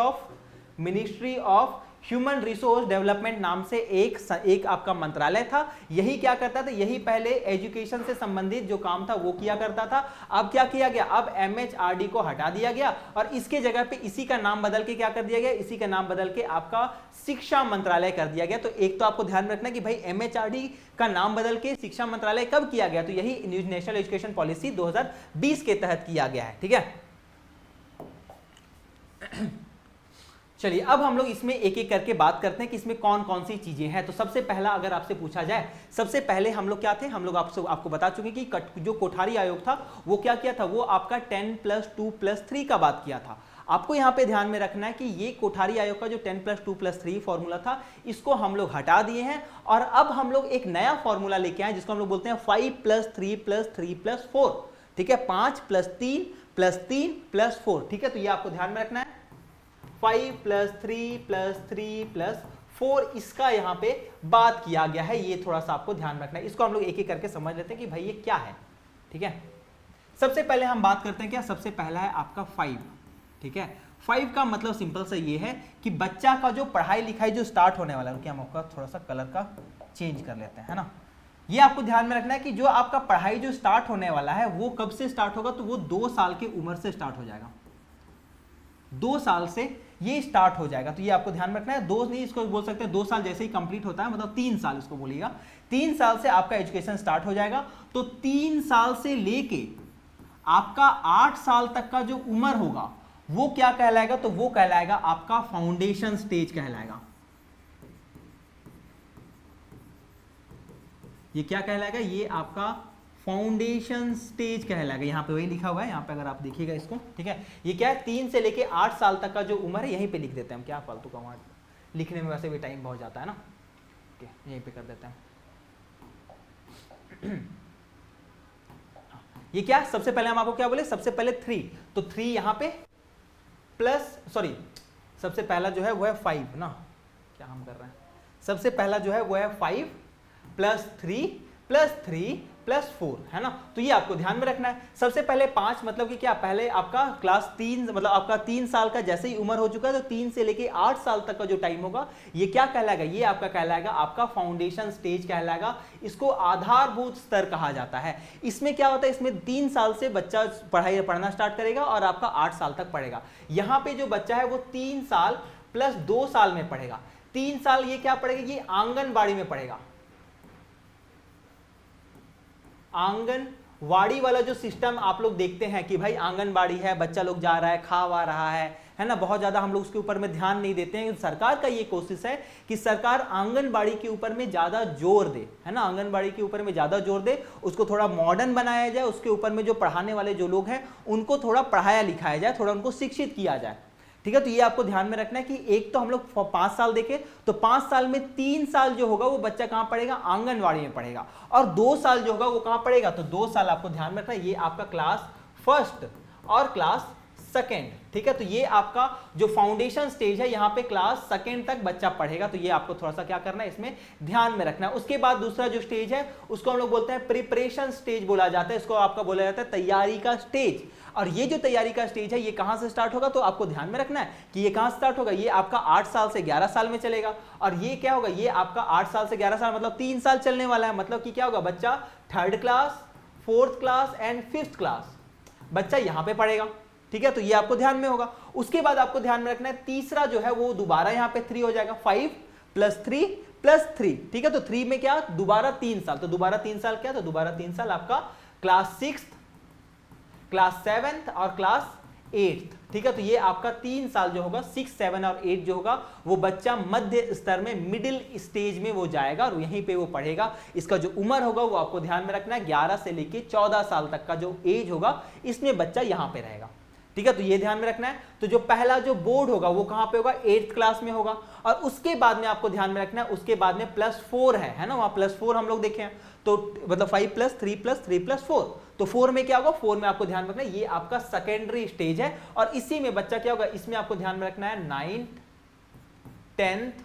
of human resource development नाम से एक आपका मंत्रालय था। यही क्या करता था, यही पहले एजुकेशन से संबंधित जो काम था वो किया करता था। अब क्या किया गया, अब MHRD को हटा दिया गया और इसके जगह पे इसी का नाम बदल के क्या कर दिया गया, इसी का नाम बदल के आपका शिक्षा मंत्रालय कर दिया गया। तो एक तो आपको ध्यान रखना कि भाई MHRD का नाम बदल के शिक्षा मंत्रालय कब किया गया, तो यही नेशनल एजुकेशन पॉलिसी 2020 के तहत किया गया है, ठीक है। चलिए अब हम लोग इसमें एक एक करके बात करते हैं कि इसमें कौन कौन सी चीजें हैं। तो सबसे पहला अगर आपसे पूछा जाए, सबसे पहले हम लोग क्या थे, हम लोग आपको बता चुके कि जो कोठारी आयोग था वो क्या किया था, वो आपका 10+2+3 का बात किया था। आपको यहाँ पे ध्यान में रखना है कि ये कोठारी आयोग का जो 10+2+3 फॉर्मूला था इसको हम लोग हटा दिए हैं और अब हम लोग एक नया फॉर्मूला लेके आए जिसको हम लोग बोलते हैं 5+3+3+4, ठीक है। 5+3+3+4, ठीक है। तो ये आपको ध्यान में रखना है, 5+3+3+4 इसका यहाँ पे बात किया गया है, ये थोड़ा सा आपको ध्यान रखना है। इसको हम लोग एक एक करके समझ लेते हैं कि भाई ये क्या है, ठीक है। सबसे पहले हम बात करते हैं क्या, सबसे पहला है आपका 5, ठीक है। 5 का मतलब सिंपल सा ये है कि बच्चा का जो पढ़ाई लिखाई जो स्टार्ट होने वाला है, हम आपका थोड़ा सा कलर का चेंज कर लेते हैं, है ना। ये आपको ध्यान में रखना है कि जो आपका पढ़ाई जो स्टार्ट होने वाला है वो कब से स्टार्ट होगा, तो वो 2 साल की उम्र से स्टार्ट हो जाएगा, 2 साल से ये स्टार्ट हो जाएगा। तो ये आपको ध्यान में रखना है, 2 नहीं इसको बोल सकते हैं, 2 साल जैसे ही कंप्लीट होता है मतलब 3 साल इसको बोलिएगा, 3 साल से आपका एजुकेशन स्टार्ट हो जाएगा। तो 3 साल से लेके आपका 8 साल तक का जो उम्र होगा वो क्या कहलाएगा, तो वो कहलाएगा आपका फाउंडेशन स्टेज कहलाएगा। ये क्या कहलाएगा, ये आपका फाउंडेशन स्टेज कहलाएगा। यहाँ पे वही लिखा हुआ है, यहाँ पे अगर आप देखिएगा इसको, ठीक है। ये क्या है, 3 से लेके 8 साल तक का जो उम्र है यहीं पे लिख देते हैं हम, क्या फालतू का वर्ड लिखने में वैसे भी टाइम बहुत जाता है ना, यहीं पे कर देते हैं। ये क्या, सबसे पहले हम आपको क्या बोले, सबसे पहले 3, तो 3 यहाँ पे प्लस सबसे पहला जो है वो है 5 ना, क्या हम कर रहे हैं, सबसे पहला जो है वो है 5+3+3 +4, है ना। तो ये आपको ध्यान में रखना है। सबसे पहले 5 मतलब कि क्या, पहले आपका क्लास 3 मतलब आपका 3 साल का जैसे ही उम्र हो चुका है तो 3 से लेके 8 साल तक का जो टाइम होगा ये क्या कहलाएगा, ये आपका कहलाएगा आपका फाउंडेशन स्टेज कहलाएगा। इसको आधारभूत स्तर कहा जाता है। इसमें क्या होता है, इसमें 3 साल से बच्चा पढ़ना स्टार्ट करेगा और आपका 8 साल तक पढ़ेगा। यहाँ पे जो बच्चा है वो 3 साल प्लस 2 साल में पढ़ेगा। 3 साल ये क्या पढ़ेगा, ये आंगनबाड़ी में पढ़ेगा। आंगनवाड़ी वाला जो सिस्टम आप लोग देखते हैं कि भाई आंगनबाड़ी है, बच्चा लोग जा रहा है, खा रहा है ना, बहुत ज्यादा हम लोग उसके ऊपर में ध्यान नहीं देते हैं। सरकार का ये कोशिश है कि सरकार आंगनबाड़ी के ऊपर में ज्यादा जोर दे, है ना, आंगनबाड़ी के ऊपर में ज्यादा जोर दे, उसको थोड़ा मॉडर्न बनाया जाए, उसके ऊपर में जो पढ़ाने वाले जो लोग हैं उनको थोड़ा पढ़ाया लिखाया जाए, थोड़ा उनको शिक्षित किया जाए। ठीक है, तो ये आपको ध्यान में रखना है कि एक तो हम लोग 5 साल देखें तो 5 साल में 3 साल जो होगा वो बच्चा कहां पढ़ेगा, आंगनवाड़ी में पढ़ेगा, और 2 साल जो होगा वो कहां पढ़ेगा, तो 2 साल आपको ध्यान में रखना है ये आपका क्लास 1 और क्लास 2। ठीक है, तो ये आपका जो फाउंडेशन स्टेज है यहाँ पे क्लास 2 तक बच्चा पढ़ेगा। तो ये आपको थोड़ा सा क्या करना है, इसमें ध्यान में रखना है। उसके बाद दूसरा जो स्टेज है उसको हम लोग बोलते हैं प्रिपरेशन स्टेज बोला जाता है, इसको आपका बोला जाता है तैयारी का स्टेज। और ये जो तैयारी का स्टेज है ये कहां से स्टार्ट होगा, तो आपको ध्यान में रखना है कि ये कहां स्टार्ट होगा, ये आपका 8 साल से 11 साल में चलेगा। और ये क्या होगा, ये आपका 8 साल से 11 साल मतलब 3 साल चलने वाला है। मतलब कि क्या होगा, बच्चा 3rd class 4th class and 5th class बच्चा यहां पे पढ़ेगा। ठीक है, तो ये आपको ध्यान में होगा। उसके बाद आपको ध्यान में रखना है तीसरा जो है वो दोबारा यहां पे 3 हो जाएगा, 5 + 3 + 3। ठीक है, तो 3 में क्या, दोबारा 3 साल, तो दोबारा 3 साल क्या, तो दोबारा 3 साल आपका क्लास 6th, क्लास 7th और क्लास 8th। ठीक है, तो ये आपका 3 साल जो होगा 6, 7 और 8 जो होगा वो बच्चा मध्य स्तर में मिडिल स्टेज में वो जाएगा और यहीं पे वो पढ़ेगा। इसका जो उम्र होगा वो आपको ध्यान में रखना है 11 से लेके 14 साल तक का जो एज होगा इसमें बच्चा यहां पे रहेगा। ठीक है, तो ये ध्यान में रखना है। तो जो पहला जो बोर्ड होगा वो कहां पे होगा, 8th क्लास में होगा। और उसके बाद में आपको ध्यान में रखना है, उसके बाद में +4 है ना, वहां +4 हम लोग देखे हैं, तो मतलब 5 + 3 + 3 + 4, तो 4 में क्या होगा, 4 में आपको ध्यान रखना है ये आपका सेकेंडरी स्टेज है। और इसी में बच्चा क्या होगा, इसमें आपको ध्यान में रखना है 9th 10th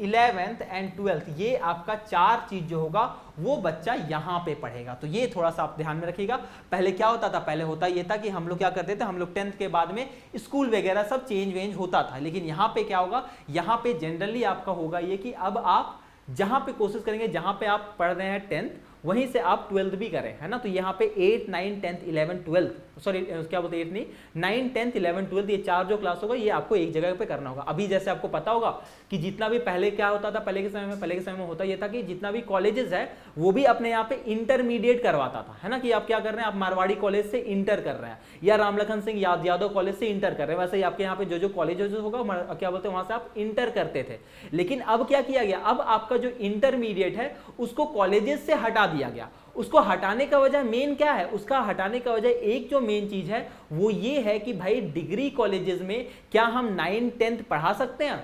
11th and 12th, ये आपका 4 चीज जो होगा वो बच्चा यहां पे पढ़ेगा। तो ये थोड़ा सा आप ध्यान में रखिएगा। पहले क्या होता था, पहले होता ये था कि हम लोग क्या करते थे, हम लोग 10th के बाद में स्कूल वगैरह सब चेंज वेंज होता था। लेकिन यहाँ पे क्या होगा, यहाँ पे जनरली आपका होगा ये कि अब आप जहां पे कोशिश करेंगे, जहां पे आप पढ़ रहे हैं 10th वहीं से आप 12th भी करें, है ना। तो यहाँ पे 8, 9, 10th 11 12 सॉरी क्या बोलते हैं 8 नहीं 9, 10th 11 12 ये 4 जो क्लास होगा ये आपको एक जगह पे करना होगा। अभी जैसे आपको पता होगा कि जितना भी पहले क्या होता था, पहले के समय में होता ये था कि जितना भी कॉलेजेस है वो भी अपने यहाँ पे इंटरमीडिएट करवाता था, है ना, कि आप क्या कर रहे हैं, आप मारवाड़ी कॉलेज से इंटर कर रहे हैं या रामलखन सिंह यादव कॉलेज से इंटर कर रहे हैं। वैसे ही आपके यहाँ पे जो कॉलेजेस होगा क्या बोलते हैं वहां से आप इंटर करते थे। लेकिन अब क्या किया गया, अब आपका जो इंटरमीडिएट है उसको कॉलेजेस से हटा दिया गया। उसको हटाने का वजह मेन क्या है, उसका हटाने का वजह एक जो मेन चीज है वो ये है कि भाई डिग्री कॉलेजेस में क्या हम 9, 10th पढ़ा सकते हैं।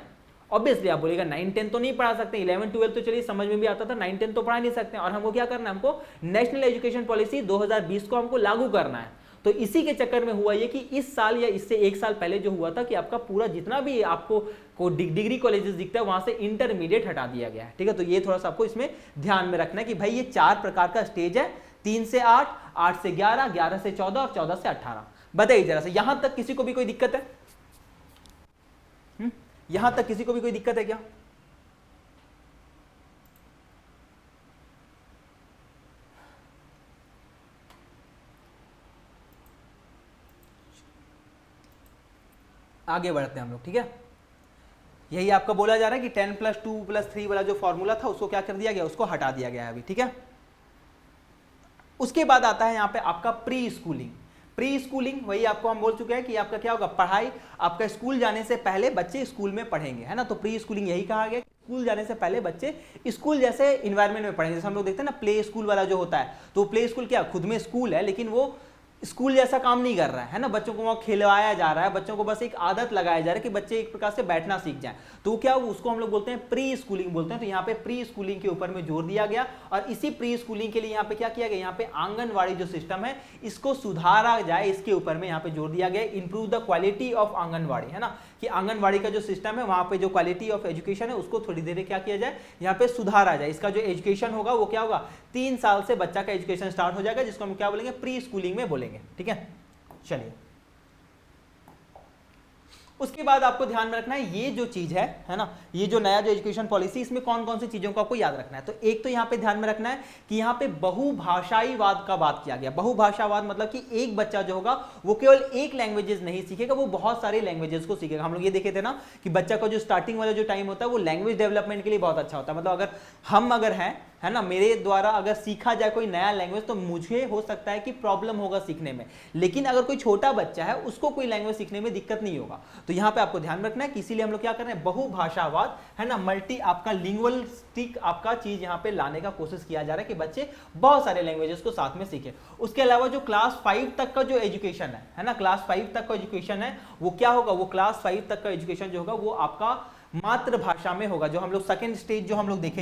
ऑब्वियसली आप बोलेगा 9, 10 तो नहीं पढ़ा सकते, 11, 12 तो चलिए समझ में भी आता था, 9, 10 तो पढ़ा नहीं सकते। और हमको क्या करना है, हमको नेशनल एजुकेशन पॉलिसी 2020 को हमको लागू करना है। तो इसी के चक्कर में हुआ ये कि इस साल या इससे 1 साल पहले जो हुआ था कि आपका पूरा जितना भी आपको डिग्री कॉलेजेस दिखता है वहां से इंटरमीडिएट हटा दिया गया है। ठीक है, तो ये थोड़ा सा आपको इसमें ध्यान में रखना है कि भाई ये 4 प्रकार का स्टेज है, 3 से 8, 8 से 11, 11 से 14 और 14 से 18। बताइए जरा से, यहां तक किसी को भी कोई दिक्कत है? यहां तक किसी को भी कोई दिक्कत है क्या? आगे बढ़ते हैं हम लोग। ठीक है, यही आपका बोला जा रहा है कि 10 + 2 + 3 वाला जो फॉर्मूला था उसको क्या कर दिया गया, उसको हटा दिया गया है अभी। ठीक है, उसके बाद आता है यहाँ पे आपका प्री स्कूलिंग। प्री स्कूलिंग वही आपको हम बोल चुके हैं कि आपका क्या होगा, पढ़ाई आपका स्कूल जाने से पहले बच्चे स्कूल में पढ़ेंगे, है ना। तो प्री स्कूलिंग यही कहा गया, स्कूल जाने से पहले बच्चे स्कूल जैसे इन्वायरमेंट में पढ़ेंगे। जैसे हम लोग देखते हैं ना प्ले स्कूल वाला जो होता है, तो प्ले स्कूल क्या खुद में स्कूल है लेकिन वो स्कूल जैसा काम नहीं कर रहा है ना, बच्चों को वहाँ खिलवाया जा रहा है, बच्चों को बस एक आदत लगाया जा रहा है कि बच्चे एक प्रकार से बैठना सीख जाएं, तो क्या उसको हम लोग बोलते हैं प्री स्कूलिंग बोलते हैं। तो यहाँ पे प्री स्कूलिंग के ऊपर में जोर दिया गया और इसी प्री स्कूलिंग के लिए यहाँ पे क्या किया गया, यहाँ पे आंगनवाड़ी जो सिस्टम है इसको सुधारा जाए, इसके ऊपर में यहाँ पे जोर दिया गया, improve the quality of anganwadi, है ना, कि आंगनवाड़ी का जो सिस्टम है वहां पे जो क्वालिटी ऑफ एजुकेशन है उसको थोड़ी देर क्या किया जाए, यहाँ पे सुधारा जाए। इसका जो एजुकेशन होगा वो क्या होगा, 3 साल से बच्चा का एजुकेशन स्टार्ट हो जाएगा, जिसको हम क्या बोलेंगे, प्री स्कूलिंग में बोलेंगे। ठीक है, चलिए उसके बाद आपको ध्यान में रखना है ये जो चीज है ना, ये जो नया जो एजुकेशन पॉलिसी, इसमें कौन कौन सी चीजों को आपको याद रखना है। तो एक तो यहाँ पे ध्यान में रखना है कि यहाँ पे बहुभाषाईवाद का बात किया गया। बहुभाषावाद मतलब कि एक बच्चा जो होगा वो केवल एक लैंग्वेजेस नहीं सीखेगा, वो बहुत सारे लैंग्वेजेस को सीखेगा। हम लोग ये देखे थे ना कि बच्चा का जो स्टार्टिंग वाला जो टाइम होता है वो लैंग्वेज डेवलपमेंट के लिए बहुत अच्छा होता है। मतलब अगर हम है ना, मेरे द्वारा अगर सीखा जाए कोई नया लैंग्वेज तो मुझे हो सकता है कि प्रॉब्लम होगा सीखने में, लेकिन अगर कोई छोटा बच्चा है उसको कोई लैंग्वेज सीखने में दिक्कत नहीं होगा। तो यहाँ पे आपको ध्यान रखना है कि इसीलिए हम लोग क्या कर रहे हैं, बहुभाषावाद, है ना, मल्टी आपका लिंग्विस्टिक आपका चीज यहाँ पे लाने का कोशिश किया जा रहा है कि बच्चे बहुत सारे लैंग्वेजेस को साथ में सीखे। उसके अलावा जो क्लास 5 तक का जो एजुकेशन है ना, क्लास 5 तक का एजुकेशन है वो क्या होगा, वो क्लास 5 तक का एजुकेशन जो होगा वो आपका मातृभाषा में होगा। जो हम लोग सेकेंड स्टेज जो हम लोग देखे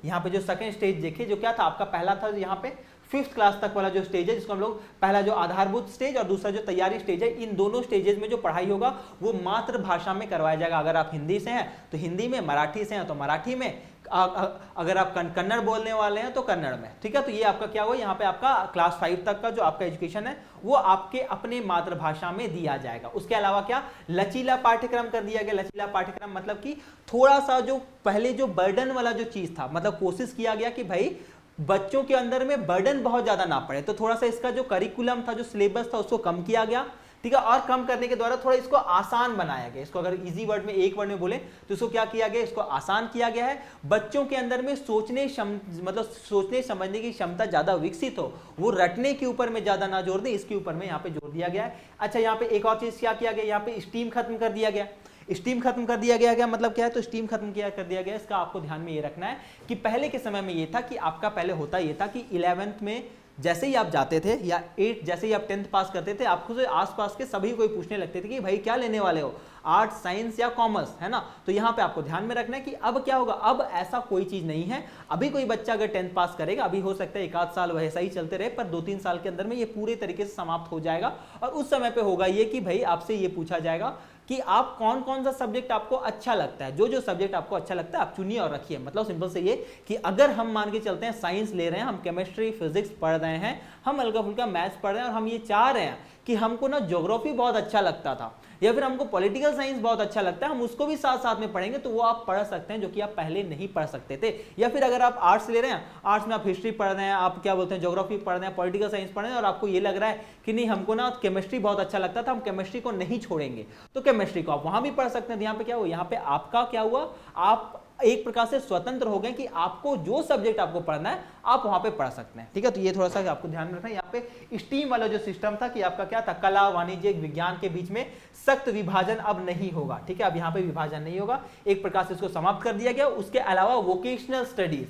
यहाँ पे जो सेकंड स्टेज देखे, जो क्या था आपका, पहला था यहाँ पे 5th क्लास तक वाला जो स्टेज है, जिसको हम लोग पहला जो आधारभूत स्टेज और दूसरा जो तैयारी स्टेज है, इन दोनों स्टेजेस में जो पढ़ाई होगा वो मातृभाषा में करवाया जाएगा। अगर आप हिंदी से हैं तो हिंदी में, मराठी से हैं तो मराठी में, अगर आप कन्नड़ बोलने वाले हैं तो कन्नड़ में। ठीक है, तो ये आपका क्या हुआ, यहाँ पे आपका क्लास 5 तक का जो आपका एजुकेशन है वो आपके अपने मातृभाषा में दिया जाएगा। उसके अलावा क्या, लचीला पाठ्यक्रम कर दिया गया। लचीला पाठ्यक्रम मतलब कि थोड़ा सा जो पहले जो बर्डन वाला जो चीज था, मतलब कोशिश किया गया कि भाई बच्चों के अंदर में बर्डन बहुत ज्यादा ना पड़े, तो थोड़ा सा इसका जो करिकुलम था, जो सिलेबस था, उसको कम किया गया। ठीक है, और कम करने के द्वारा थोड़ा इसको आसान बनाया गया। इसको अगर इजी वर्ड में, एक वर्ड में बोले तो इसको क्या किया गया, इसको आसान किया गया है। बच्चों के अंदर में मतलब सोचने समझने की क्षमता ज्यादा विकसित हो, वो रटने के ऊपर में ज्यादा ना जोर दें, इसके ऊपर में यहाँ पे जोर दिया गया है। अच्छा, यहाँ पे एक और चीज क्या किया गया, यहाँ पे स्टीम खत्म कर दिया गया। स्टीम खत्म कर दिया गया, क्या मतलब क्या है, तो स्टीम खत्म किया कर दिया गया, इसका आपको ध्यान में ये रखना है कि पहले के समय में ये था कि आपका पहले होता ये था कि 11th में जैसे ही आप जाते थे या 8 जैसे ही आप 10th पास करते थे, आपको से आसपास के सभी कोई पूछने लगते थे कि भाई क्या लेने वाले हो, आर्ट्स, साइंस या कॉमर्स, है ना। तो यहाँ पे आपको ध्यान में रखना है कि अब क्या होगा, अब ऐसा कोई चीज नहीं है। अभी कोई बच्चा अगर 10th पास करेगा, अभी हो सकता है 1 आध साल वैसा ही चलते रहे, पर 2-3 साल के अंदर में ये पूरे तरीके से समाप्त हो जाएगा। और उस समय पे होगा ये कि भाई आपसे ये पूछा जाएगा कि आप कौन कौन सा सब्जेक्ट आपको अच्छा लगता है। जो सब्जेक्ट आपको अच्छा लगता है आप चुनिए और रखिए। मतलब सिंपल से ये कि अगर हम मान के चलते हैं साइंस ले रहे हैं, हम केमिस्ट्री फिजिक्स पढ़ रहे हैं, हम हल्का फुल्का मैथ्स पढ़ रहे हैं और हम ये चाह रहे हैं कि हमको ना ज्योग्राफी बहुत अच्छा लगता था या फिर हमको पॉलिटिकल साइंस बहुत अच्छा लगता है, हम उसको भी साथ साथ में पढ़ेंगे, तो वो आप पढ़ सकते हैं जो कि आप पहले नहीं पढ़ सकते थे। या फिर अगर आप आर्ट्स ले रहे हैं, आर्ट्स में आप हिस्ट्री पढ़ रहे हैं, आप क्या बोलते हैं ज्योग्राफी पढ़ रहे हैं, पॉलिटिकल साइंस पढ़ रहे हैं और आपको ये लग रहा है कि नहीं हमको ना केमिस्ट्री बहुत अच्छा लगता था, हम केमिस्ट्री को नहीं छोड़ेंगे, तो केमिस्ट्री को आप वहां भी पढ़ सकते हैं। यहाँ पे क्या हुआ, यहाँ पे आपका क्या हुआ, आप एक प्रकार से स्वतंत्र हो गए कि आपको जो सब्जेक्ट आपको पढ़ना है आप वहां पे पढ़ सकते हैं। ठीक है, तो ये थोड़ा सा आपको ध्यान रखना है। यहाँ पे स्ट्रीम वाला जो सिस्टम था कि आपका क्या था, कला, वाणिज्य, विज्ञान के बीच में सख्त विभाजन अब नहीं होगा। ठीक है, अब यहाँ पे विभाजन नहीं होगा, एक प्रकार से इसको समाप्त कर दिया गया। उसके अलावा वोकेशनल स्टडीज,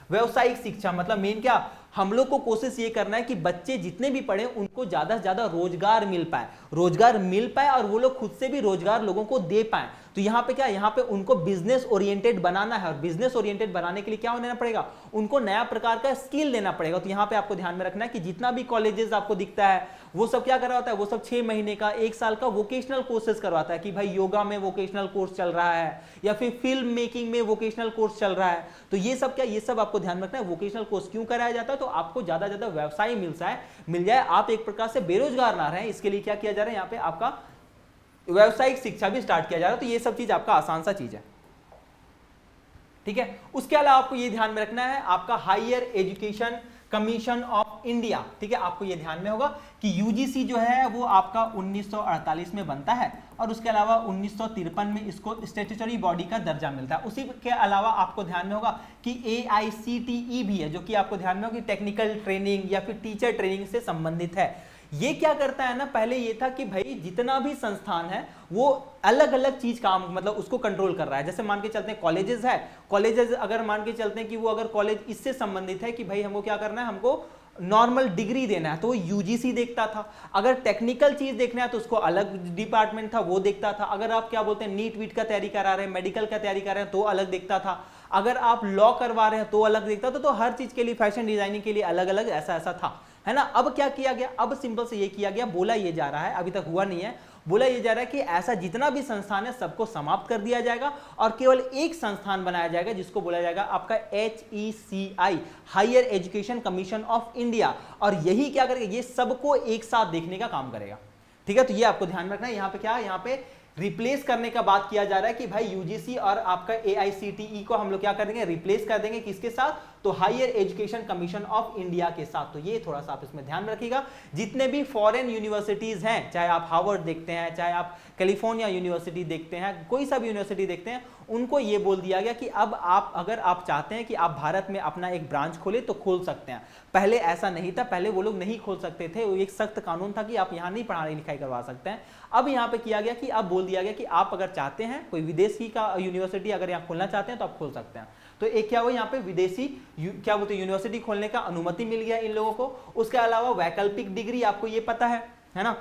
व्यवसायिक शिक्षा, मतलब मेन क्या, हम लोग को कोशिश ये करना है कि बच्चे जितने भी पढ़े उनको ज्यादा से ज्यादा रोजगार मिल पाए और वो लोग खुद से भी रोजगार लोगों को दे पाए। तो यहाँ पे क्या, यहाँ पे उनको बिजनेस ओरिएंटेड बनाना है और बिजनेस ओरिएंटेड बनाने के लिए क्या होना पड़ेगा, उनको नया प्रकार का स्किल देना पड़ेगा। तो यहाँ पे आपको ध्यान में रखना है कि जितना भी कॉलेजेस आपको दिखता है वो सब क्या करवाता है, वो सब 6 महीने का, 1 साल का वोकेशनल कोर्सेज करवाता है कि भाई योगा में वोकेशनल कोर्स चल रहा है या फिर फिल्म मेकिंग में वोकेशनल कोर्स चल रहा है। तो ये सब क्या, ये सब आपको ध्यान रखना है। वोकेशनल कोर्स क्यों कराया जाता है, तो आपको ज्यादा से ज्यादा व्यवसाय मिल जाए, आप एक प्रकार से बेरोजगार ना रहे, इसके लिए क्या किया जा रहा है, यहाँ पे आपका व्यवसायिक शिक्षा भी स्टार्ट किया जा रहा है। तो ये सब चीज आपका आसान सा चीज है। ठीक है, उसके अलावा आपको ये ध्यान में रखना है आपका higher education commission of India. ठीक है, आपको ये ध्यान में होगा कि यूजीसी जो है वो आपका 1948 में बनता है और उसके अलावा 1953 में इसको स्टैट्यूटरी बॉडी का दर्जा मिलता है। उसी के अलावा आपको ध्यान में होगा कि AICTE भी है, जो कि आपको ध्यान में होगा कि टेक्निकल ट्रेनिंग या फिर टीचर ट्रेनिंग से संबंधित है। ये क्या करता है ना, पहले ये था कि भाई जितना भी संस्थान है वो अलग अलग चीज काम, मतलब उसको कंट्रोल कर रहा है। जैसे मान के चलते हैं कॉलेजेस अगर मान के चलते हैं कि वो अगर कॉलेज इससे संबंधित है कि भाई हमको क्या करना है, हमको नॉर्मल डिग्री देना है तो वो यूजीसी देखता था, अगर टेक्निकल चीज देखना है तो उसको अलग डिपार्टमेंट था वो देखता था, अगर आप क्या बोलते हैं नीट वीट का तैयारी करा रहे हैं, मेडिकल का तैयारी कर रहे हैं तो अलग देखता था, अगर आप लॉ करवा रहे हैं तो अलग देखता था। तो हर चीज के लिए, फैशन डिजाइनिंग के लिए अलग अलग ऐसा ऐसा था, है ना। अब क्या किया गया, अब सिंपल से ये किया गया, बोला ये जा रहा है, अभी तक हुआ नहीं है, बोला ये जा रहा है कि ऐसा जितना भी संस्थान है सबको समाप्त कर दिया जाएगा और केवल एक संस्थान बनाया जाएगा जिसको बोला जाएगा आपका HECI, higher education commission of India. और यही क्या करेगा, ये सबको एक साथ देखने का काम करेगा। ठीक है, तो ये आपको ध्यान रखना है। यहाँ पे क्या है, यहाँ पे रिप्लेस करने का बात किया जा रहा है कि भाई यूजीसी और आपका AICTE को हम लोग क्या कर देंगे, रिप्लेस कर देंगे, किसके साथ, तो higher education commission of India के साथ। तो ये थोड़ा सा आप इसमें ध्यान रखिएगा। जितने भी फॉरेन यूनिवर्सिटीज हैं, चाहे आप हार्वर्ड देखते हैं, चाहे आप कैलिफोर्निया यूनिवर्सिटी देखते हैं, कोई सा भी यूनिवर्सिटी देखते हैं, उनको ये बोल दिया गया कि अब आप, अगर आप चाहते हैं कि आप भारत में अपना एक ब्रांच खोले तो खोल सकते हैं। पहले ऐसा नहीं था, पहले वो लोग नहीं खोल सकते थे, वो एक सख्त कानून था कि आप यहाँ नहीं पढ़ाई लिखाई करवा सकते हैं। अब यहाँ पे किया गया कि अब बोल दिया गया कि आप अगर चाहते हैं, कोई विदेशी का यूनिवर्सिटी अगर यहाँ खोलना चाहते हैं तो आप खोल सकते हैं। तो एक क्या हुआ, यहाँ पे विदेशी क्या बोलते हैं यूनिवर्सिटी खोलने का अनुमति मिल गया इन लोगों को। उसके अलावा वैकल्पिक डिग्री, आपको ये पता है ना,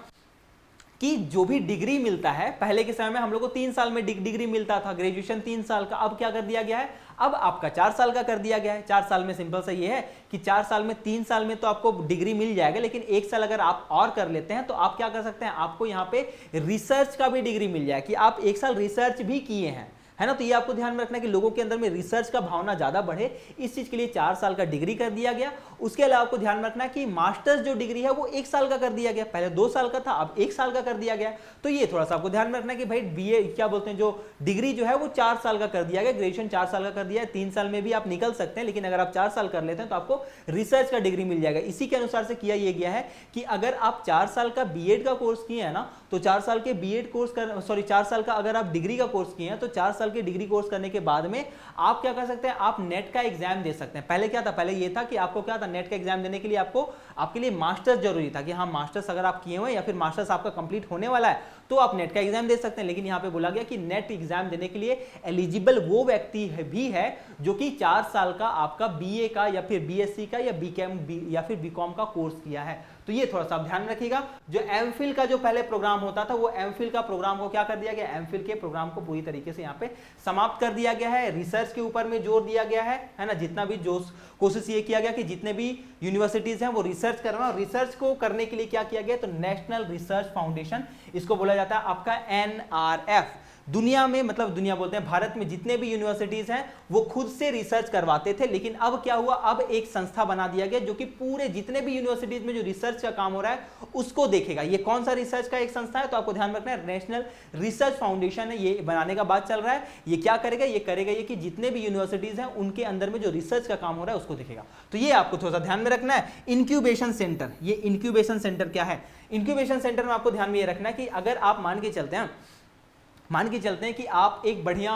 कि जो भी डिग्री मिलता है, पहले के समय में हम लोग को 3 साल में डिग्री मिलता था, ग्रेजुएशन 3 साल का, अब क्या कर दिया गया है, अब आपका 4 साल का कर दिया गया है। 4 साल में सिंपल सा ये है कि 4 साल में, 3 साल में तो आपको डिग्री मिल जाएगा, लेकिन 1 साल अगर आप और कर लेते हैं तो आप क्या कर सकते हैं, आपको यहाँ पे रिसर्च का भी डिग्री मिल जाए कि आप 1 साल रिसर्च भी किए हैं, है ना। तो ये आपको ध्यान में रखना है कि लोगों के अंदर में रिसर्च का भावना ज्यादा बढ़े, इस चीज के लिए 4 साल का डिग्री कर दिया गया। उसके अलावा आपको ध्यान रखना है कि मास्टर्स जो डिग्री है वो 1 साल का कर दिया गया, पहले 2 साल का था, अब 1 साल का कर दिया गया। तो ये थोड़ा सा आपको ध्यान में रखना है कि भाई बीए क्या बोलते हैं, जो डिग्री जो है वो 4 साल का कर दिया गया, ग्रेजुएशन 4 साल का कर दिया है, 3 साल में भी आप निकल सकते हैं, लेकिन अगर आप 4 साल कर लेते हैं तो आपको रिसर्च का डिग्री मिल जाएगा। इसी के अनुसार से किया ये गया है कि अगर आप 4 साल का बीएड का कोर्स किए हैं ना, तो 4 साल के बीएड कोर्स कर, सॉरी 4 साल का अगर आप डिग्री का कोर्स किए हैं तो 4 साल के डिग्री कोर्स करने के बाद में आप क्या कर सकते हैं, आप नेट का एग्जाम दे सकते हैं। पहले क्या था, पहले ये था कि आपको क्या था, नेट का एग्जाम देने के लिए आपको, आपके लिए मास्टर्स जरूरी था कि हाँ मास्टर्स अगर आप किए हुए या फिर मास्टर्स आपका कंप्लीट होने वाला है तो आप नेट का एग्जाम दे सकते हैं। लेकिन यहाँ पे बोला गया कि नेट एग्जाम देने के लिए एलिजिबल वो व्यक्ति भी है जो कि 4 साल का आपका बीए का या फिर बीएससी का या बीकॉम या फिर बीकॉम का कोर्स किया है। तो ये थोड़ा सा ध्यान रखिएगा। जो एमफिल का जो पहले प्रोग्राम होता था वो एमफिल का प्रोग्राम को क्या कर दिया गया, एमफिल के प्रोग्राम को पूरी तरीके से यहाँ पे समाप्त कर दिया गया है। रिसर्च के ऊपर में जोर दिया गया है ना। जितना भी जो कोशिश ये किया गया कि जितने भी यूनिवर्सिटीज हैं वो रिसर्च करना, और रिसर्च को करने के लिए क्या किया गया, तो नेशनल रिसर्च फाउंडेशन, इसको बोला जाता है आपका NRF। दुनिया में, मतलब दुनिया बोलते हैं, भारत में जितने भी यूनिवर्सिटीज हैं वो खुद से रिसर्च करवाते थे, लेकिन अब क्या हुआ, अब एक संस्था बना दिया गया जो कि पूरे जितने भी यूनिवर्सिटीज में जो रिसर्च का काम हो रहा है उसको देखेगा। ये कौन सा रिसर्च का एक संस्था है, तो आपको ध्यान रखना है नेशनल रिसर्च फाउंडेशन है, ये बनाने का बात चल रहा है। ये क्या करेगा, ये करेगा ये कि जितने भी यूनिवर्सिटीज हैं उनके अंदर में जो रिसर्च का काम हो रहा है उसको देखेगा। तो ये आपको थोड़ा सा ध्यान में रखना है। इंक्यूबेशन सेंटर, ये इंक्यूबेशन सेंटर क्या है, इंक्यूबेशन सेंटर में आपको ध्यान में ये रखना है कि अगर आप मान के चलते हैं कि आप एक बढ़िया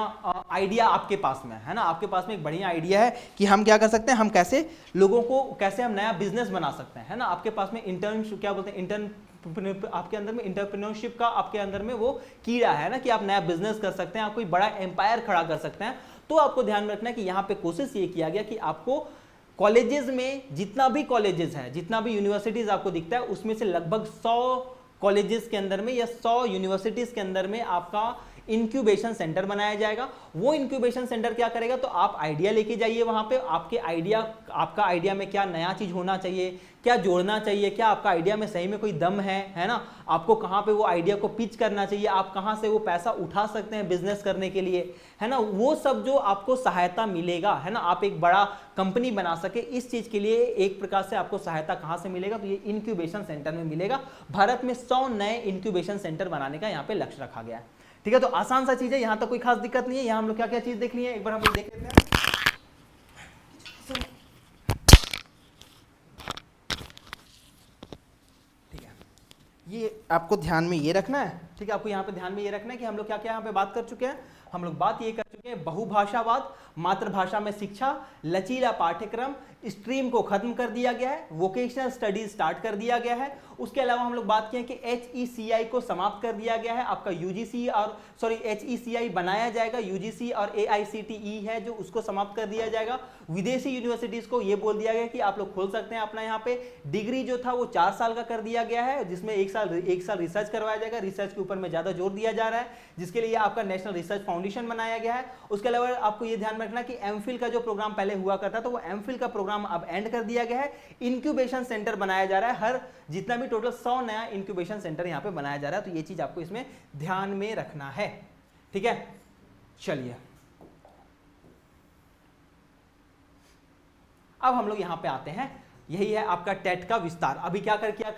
आइडिया आपके पास में है ना, आपके पास में एक बढ़िया आइडिया है कि हम क्या कर सकते हैं, हम कैसे लोगों को, कैसे हम नया बिजनेस बना सकते हैं, है ना। आपके पास में आपके अंदर में इंटरप्रेन्योरशिप का आपके अंदर में वो कीड़ा है ना, कि आप नया बिजनेस कर सकते हैं, आप कोई बड़ा एम्पायर खड़ा कर सकते हैं। तो आपको ध्यान में रखना है कि यहाँ पे कोशिश ये किया गया कि आपको कॉलेजेस में, जितना भी कॉलेजेस है, जितना भी यूनिवर्सिटीज आपको दिखता है, उसमें से लगभग 100 कॉलेजेस के अंदर में या 100 यूनिवर्सिटीज के अंदर में आपका इंक्यूबेशन सेंटर बनाया जाएगा। वो इंक्यूबेशन सेंटर क्या करेगा, तो आप आइडिया लेके जाइए वहां पे, आपका आइडिया में क्या नया चीज होना चाहिए, क्या जोड़ना चाहिए, क्या आपका आइडिया में सही में कोई दम है ना, आपको कहां पे वो आइडिया को पिच करना चाहिए, आप कहां से वो पैसा उठा सकते हैं बिजनेस करने के लिए, है ना, वो सब जो आपको सहायता मिलेगा, है ना, आप एक बड़ा कंपनी बना सके, इस चीज के लिए एक प्रकार से आपको सहायता कहां से मिलेगा, तो ये इंक्यूबेशन सेंटर में मिलेगा। भारत में 100 नए इंक्यूबेशन सेंटर बनाने का यहाँ पे लक्ष्य रखा गया है। ठीक है, तो आसान सा चीज है, यहां तक कोई खास दिक्कत नहीं है। यहां हम लोग क्या क्या चीज देख ली है, एक बार हम लोग देख लेते हैं। ठीक है, ये आपको ध्यान में ये रखना है। ठीक है, आपको यहाँ पे ध्यान में ये रखना है कि हम लोग क्या क्या यहाँ पे बात कर चुके हैं। हम लोग बात ये कर चुके हैं बहुभाषावाद, मातृभाषा में शिक्षा, लचीला पाठ्यक्रम, स्ट्रीम को खत्म कर दिया गया है, वोकेशनल स्टडीज स्टार्ट कर दिया गया है। उसके अलावा हम लोग बात किए कि HECI को समाप्त कर दिया गया है, आपका UGC और HECI बनाया जाएगा, UGC और AICTE है जो उसको समाप्त कर दिया जाएगा। विदेशी यूनिवर्सिटीज को ये बोल दिया गया कि आप लोग खोल सकते हैं अपना यहाँ पे डिग्री जो था वो 4 साल का कर दिया गया है, जिसमें एक साल रिसर्च करवाया जाएगा, रिसर्च के ऊपर में ज्यादा जोर दिया जा रहा है, जिसके लिए आपका नेशनल रिसर्च फाउंडेशन बनाया गया है। उसके अलावा आपको ये ध्यान रखना कि एमफिल का जो प्रोग्राम पहले हुआ करता तो वो एमफिल का प्रोग्राम अब एंड कर दिया गया है। इंक्यूबेशन सेंटर बनाया जा रहा है, हर जितना भी टोटल 100 नया इंक्यूबेशन सेंटर यहाँ पे बनाया जा रहा है, तो ये चीज आपको इसमें ध्यान में रखना है, ठीक है। चलिए अब हम लोग यहाँ पे आते हैं, यही है आपका टेट का विस्तार। अभी क्या किया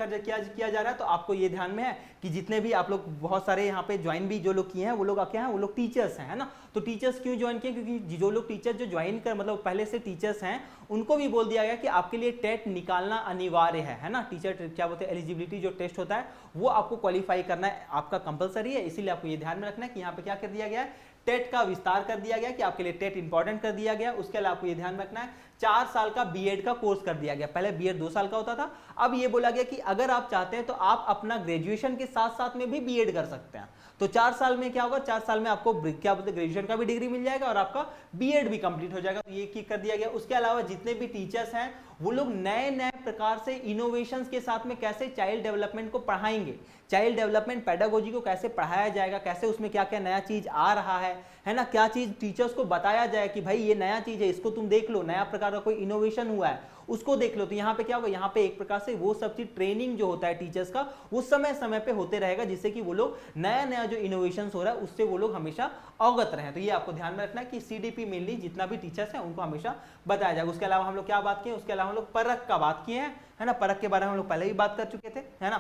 जा रहा है, तो आपको ये ध्यान में है कि जितने भी आप लोग बहुत सारे यहाँ पे ज्वाइन भी जो लोग किए हैं वो लोग क्या हैं, वो लोग टीचर्स हैं, है ना। तो टीचर्स क्यों ज्वाइन किए, क्योंकि जो लोग टीचर जो ज्वाइन कर मतलब पहले से टीचर्स हैं उनको भी बोल दिया गया कि आपके लिए टेट निकालना अनिवार्य है ना। टीचर क्या बोलते हैं, एलिजिबिलिटी जो टेस्ट होता है वो आपको क्वालिफाई करना है, आपका कंपलसरी है। इसीलिए आपको ये ध्यान में रखना है कि यहाँ पे क्या कर दिया गया है, टेट का विस्तार कर दिया गया कि आपके लिए टेट इंपॉर्टेंट कर दिया गया। उसके अलावा आपको ये ध्यान रखना है 4 साल का बीएड का कोर्स कर दिया गया, पहले बीएड 2 साल का होता था, अब ये बोला गया कि अगर आप चाहते हैं तो आप अपना ग्रेजुएशन के साथ साथ में भी बीएड कर सकते हैं। तो 4 साल में क्या होगा, 4 साल में आपको क्या बोलते हैं ग्रेजुएशन का भी डिग्री मिल जाएगा और आपका बीएड भी कंप्लीट हो जाएगा, तो ये कर दिया गया। उसके अलावा जितने भी टीचर्स हैं वो लोग नए नए प्रकार से इनोवेशंस के साथ में कैसे चाइल्ड डेवलपमेंट को पढ़ाएंगे, चाइल्ड डेवलपमेंट पेडागोजी को कैसे पढ़ाया जाएगा, कैसे उसमें क्या क्या नया चीज आ रहा है ना, क्या चीज टीचर्स को बताया जाए कि भाई ये नया चीज है, इसको तुम देख लो, नया प्रकार का कोई इनोवेशन हुआ है उसको देख लो। तो यहाँ पे क्या होगा, यहाँ पे एक प्रकार से वो सब चीज ट्रेनिंग जो होता है टीचर्स का वो समय समय पे होते रहेगा, जिससे कि वो लोग नया नया जो इनोवेशन हो रहा है उससे वो लोग हमेशा अवगत रहे। तो ये आपको ध्यान में रखना है कि सीडीपी मेनली जितना भी टीचर्स हैं उनको हमेशा बताया जाएगा। उसके अलावा हम लोग क्या बात किए, उसके अलावा हम लोग परख का बात किए हैं, है ना। परख के बारे में हम लोग पहले ही बात कर चुके थे, है ना।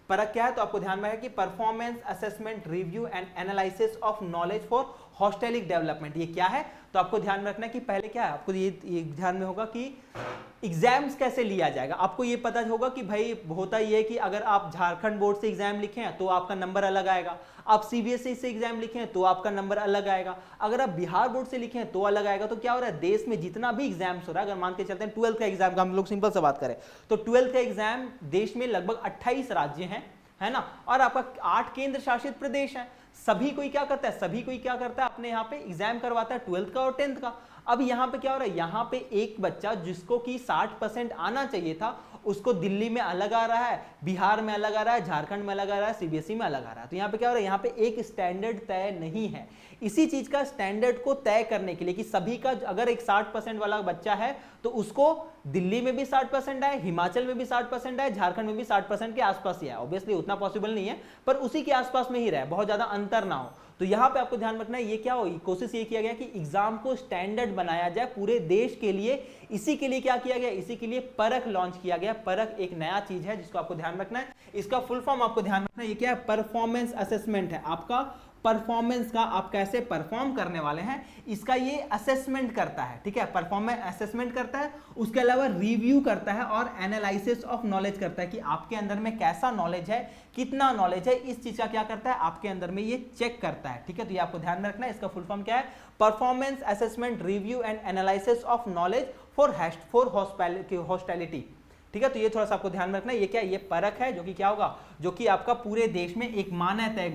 परख क्या है, तो आपको ध्यान में है कि performance assessment review and analysis of knowledge for holistic development. ये क्या है, तो आपको ध्यान रखना है कि पहले क्या है, आपको ये ध्यान में होगा कि एग्जाम्स कैसे लिया जाएगा। आपको ये पता होगा कि भाई होता ये है कि अगर आप झारखंड बोर्ड से एग्जाम लिखें तो आपका नंबर अलग आएगा, आप सीबीएसई से एग्जाम लिखें तो आपका नंबर अलग आएगा, अगर आप बिहार बोर्ड से लिखें तो अलग आएगा। तो क्या हो रहा है, देश में जितना भी एग्जाम्स हो रहा है, अगर मान के चलते हैं 12th का एग्जाम का हम लोग सिंपल से बात करें तो 12th का एग्जाम देश में लगभग 28 राज्य हैं, है ना, और आपका 8 केंद्र शासित प्रदेश है। सभी कोई क्या करता है, अपने यहाँ पे एग्जाम करवाता है 12th का और 10th का। अब यहाँ पे क्या हो रहा है, यहाँ पे एक बच्चा जिसको कि 60% आना चाहिए था उसको दिल्ली में अलग आ रहा है, बिहार में अलग आ रहा है, झारखंड में अलग आ रहा है, सीबीएसई में अलग आ रहा है। तो यहाँ पे क्या हो रहा है, यहाँ पे एक स्टैंडर्ड तय नहीं है। इसी चीज का स्टैंडर्ड को तय करने के लिए कि सभी का अगर एक 60% वाला बच्चा है तो उसको दिल्ली में भी 60% आए, हिमाचल में भी 60% आए, झारखंड में भी 60% के आसपास ही आए। ऑब्वियसली उतना पॉसिबल नहीं है पर उसी के आसपास में ही रहे, बहुत ज्यादा अंतर ना हो। तो यहाँ पे आपको ध्यान रखना है, ये क्या हो, कोशिश ये किया गया कि एग्जाम को स्टैंडर्ड बनाया जाए पूरे देश के लिए। इसी के लिए क्या किया गया, इसी के लिए परख लॉन्च किया गया। परख एक नया चीज है जिसको आपको ध्यान रखना है। इसका फुल फॉर्म आपको ध्यान रखना है, ये क्या है, परफॉर्मेंस असेसमेंट है। आपका परफॉर्मेंस का आप कैसे परफॉर्म करने वाले हैं इसका ये असेसमेंट करता है, ठीक है। परफॉर्मेंस असेसमेंट करता है, उसके अलावा रिव्यू करता है और एनालिसिस ऑफ नॉलेज करता है कि आपके अंदर में कैसा नॉलेज है, कितना नॉलेज है, इस चीज का क्या करता है, आपके अंदर में ये चेक करता है, ठीक है। तो ये आपको ध्यान में रखना है। इसका फुल फॉर्म क्या है, performance assessment review and analysis of knowledge for hostility, ठीक है। तो ये थोड़ा सा आपको ध्यान में रखना है। ये क्या है, ये परख है जो कि क्या होगा, जो कि आपका पूरे देश में एक मानक तय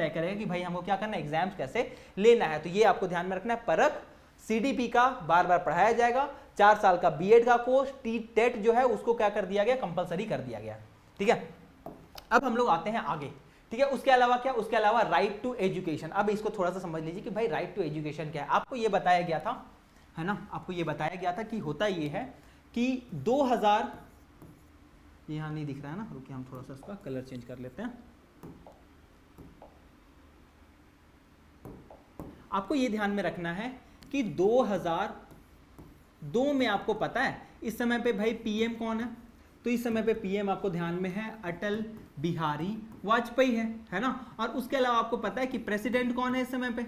करेगा कि भाई हमको क्या करना है, एग्जाम्स कैसे लेना है। तो ये आपको ध्यान में रखना है। परख सीडीपी का बार बार पढ़ाया जाएगा। 4 साल का बीएड का कोर्स टेट जो है उसको क्या कर दिया गया, कंपलसरी कर दिया गया, ठीक है। अब हम लोग आते हैं आगे, ठीक है। उसके अलावा क्या, उसके अलावा राइट टू एजुकेशन। अब इसको थोड़ा सा समझ लीजिए कि भाई राइट टू एजुकेशन क्या है। आपको ये बताया गया था, है ना, आपको ये बताया गया था कि होता ये है कि 2000, यहाँ नहीं दिख रहा है ना, रुकिए हम थोड़ा सा इसका कलर चेंज कर लेते हैं। आपको ये ध्यान में रखना है कि 2002 में आपको पता है इस समय पे भाई पीएम कौन है, तो इस समय पे पीएम आपको ध्यान में है अटल बिहारी वाजपेयी है ना। और उसके अलावा आपको पता है कि प्रेसिडेंट कौन है इस समय पे,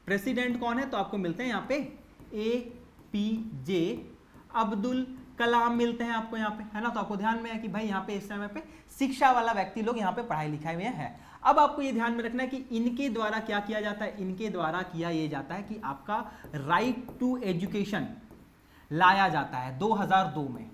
प्रेसिडेंट कौन है, तो आपको मिलते हैं यहाँ पे APJ अब्दुल कलाम मिलते हैं आपको यहाँ पे, है ना। तो आपको ध्यान में है कि भाई यहाँ पे इस समय पे शिक्षा वाला व्यक्ति लोग यहाँ पे पढ़ाई लिखाई में है। अब आपको ये ध्यान में रखना है कि इनके द्वारा क्या किया जाता है, इनके द्वारा किया ये जाता है कि आपका राइट टू एजुकेशन लाया जाता है 2002 में,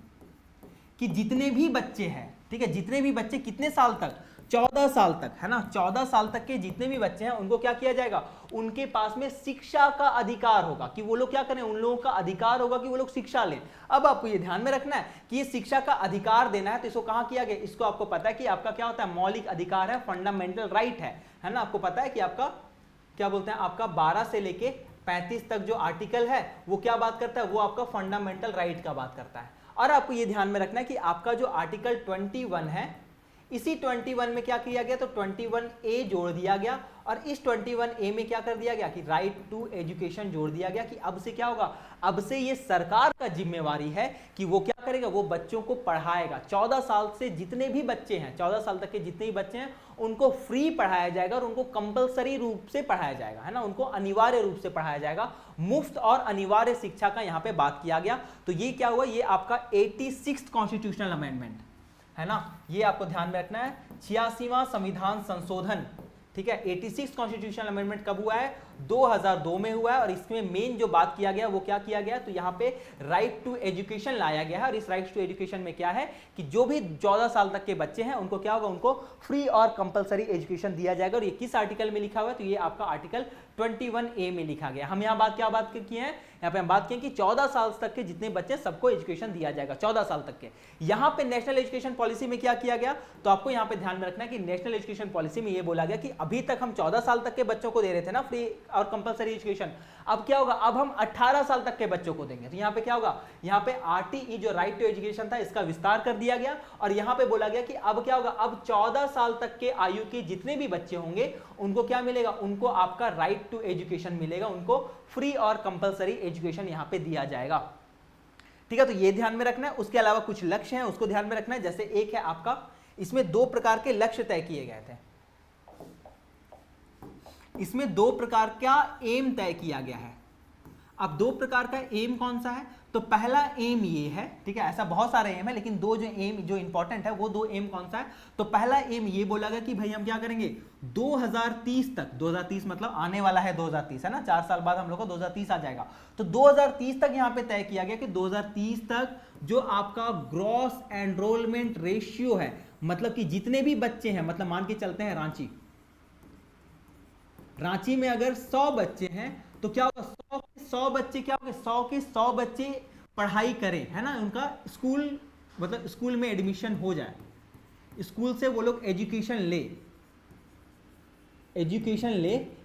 कि जितने भी बच्चे हैं, ठीक है, जितने भी बच्चे कितने साल तक, 14 साल तक, है ना, 14 साल तक के जितने भी बच्चे हैं उनको क्या किया जाएगा, उनके पास में शिक्षा का अधिकार होगा, कि वो लोग क्या करें, उन लोगों का अधिकार होगा कि वो लोग शिक्षा लें। अब आपको ये ध्यान में रखना है कि ये शिक्षा का अधिकार देना है, तो इसको कहां किया गया, इसको आपको पता है कि आपका क्या होता है, मौलिक अधिकार है, फंडामेंटल राइट है ना। आपको पता है कि आपका क्या बोलते हैं, आपका 12 से लेके 35 तक जो आर्टिकल है वो क्या बात करता है, वो आपका फंडामेंटल राइट का बात करता है। और आपको ये ध्यान में रखना है कि आपका जो आर्टिकल 21 है, इसी 21 में क्या किया गया, तो 21A जोड़ दिया गया, और इस 21A में क्या कर दिया गया कि राइट टू एजुकेशन जोड़ दिया गया, कि अब से क्या होगा, अब से ये सरकार का जिम्मेवारी है कि वो क्या करेगा, वो बच्चों को पढ़ाएगा। 14 साल से जितने भी बच्चे हैं, 14 साल तक के जितने भी बच्चे हैं उनको फ्री पढ़ाया जाएगा, और उनको कंपलसरी रूप से पढ़ाया जाएगा, है ना, उनको अनिवार्य रूप से पढ़ाया जाएगा। मुफ्त और अनिवार्य शिक्षा का यहाँ पे बात किया गया। तो ये क्या हुआ, ये आपका 86th कॉन्स्टिट्यूशनल अमेंडमेंट, है ना, ये आपको ध्यान में रखना है। 86वां संविधान संशोधन, ठीक है, 86 कॉन्स्टिट्यूशनल अमेंडमेंट कब हुआ है, 2002 में हुआ है। और इसमें मेन जो बात किया गया वो क्या किया गया, तो यहाँ पे राइट टू एजुकेशन लाया गया है। और इस राइट टू एजुकेशन में क्या है कि जो भी 14 साल तक के बच्चे हैं उनको क्या होगा, उनको फ्री और कंपलसरी एजुकेशन दिया जाएगा। और ये किस आर्टिकल में लिखा हुआ है, तो ये आपका आर्टिकल 21A में लिखा गया। हम यहाँ क्या बात की है, यहाँ पे हम बात की कि 14 साल तक के जितने बच्चे सबको एजुकेशन दिया जाएगा, 14 साल तक के। यहाँ पे नेशनल एजुकेशन पॉलिसी में क्या किया गया, तो आपको यहाँ पे ध्यान में रखना है कि नेशनल एजुकेशन पॉलिसी में ये बोला गया कि अभी तक हम 14 साल तक के बच्चों को दे रहे थे ना फ्री और कंपलसरी एजुकेशन, अब क्या होगा, अब हम 18 साल तक के बच्चों को देंगे। तो यहाँ पे क्या होगा, यहाँ पे RTE जो राइट टू एजुकेशन था इसका विस्तार कर दिया गया। और यहाँ पे बोला गया कि अब क्या होगा, अब 14 साल तक के आयु के जितने भी बच्चे होंगे उनको क्या मिलेगा, उनको आपका राइट टू एजुकेशन मिलेगा, उनको फ्री और कंपलसरी एजुकेशन यहाँ पे दिया जाएगा। ठीक है, तो ये ध्यान में रखना है। उसके अलावा कुछ लक्ष्य हैं उसको ध्यान में रखना है। जैसे एक है आपका, इसमें 2 प्रकार के लक्ष्य तय किए गए थे, इसमें 2 प्रकार का एम तय किया गया है। अब 2 प्रकार का एम कौन सा है, तो पहला एम ये है, ठीक है, ऐसा बहुत सारे एम है लेकिन 2 जो एम जो इंपॉर्टेंट है वो 2 एम कौन सा है, तो पहला एम ये बोला गया कि भाई हम क्या करेंगे 2030 तक, 2030 मतलब आने वाला है 2030, है ना, 4 साल बाद हम लोग को 2030 आ जाएगा। तो 2030 तक यहाँ पे तय किया गया कि 2030 तक जो आपका ग्रॉस एनरोलमेंट रेशियो है, मतलब कि जितने भी बच्चे हैं, मतलब मान के चलते हैं रांची में अगर 100 बच्चे हैं तो क्या होगा, 100 बच्चे क्या होंगे, 100 के 100 बच्चे पढ़ाई करें, है ना, उनका स्कूल मतलब स्कूल में एडमिशन हो जाए, स्कूल से वो लोग एजुकेशन ले,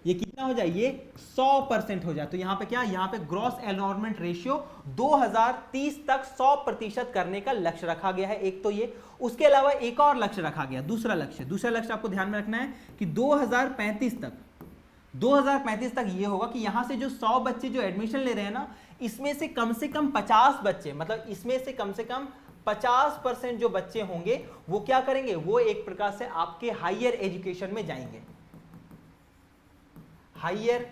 ये कितना हो जाए, ये 100% हो जाए। तो यहाँ पे क्या, यहाँ पे ग्रॉस एनरोलमेंट रेशियो 2030 तक 100% करने का लक्ष्य रखा गया है। एक तो ये, उसके अलावा एक और लक्ष्य रखा गया, दूसरा लक्ष्य आपको ध्यान में रखना है कि 2035 तक ये होगा कि यहां से जो 100 बच्चे जो एडमिशन ले रहे हैं ना, इसमें से कम 50 बच्चे, मतलब इसमें से कम 50% जो बच्चे होंगे वो क्या करेंगे, वो एक प्रकार से आपके हायर एजुकेशन में जाएंगे, हायर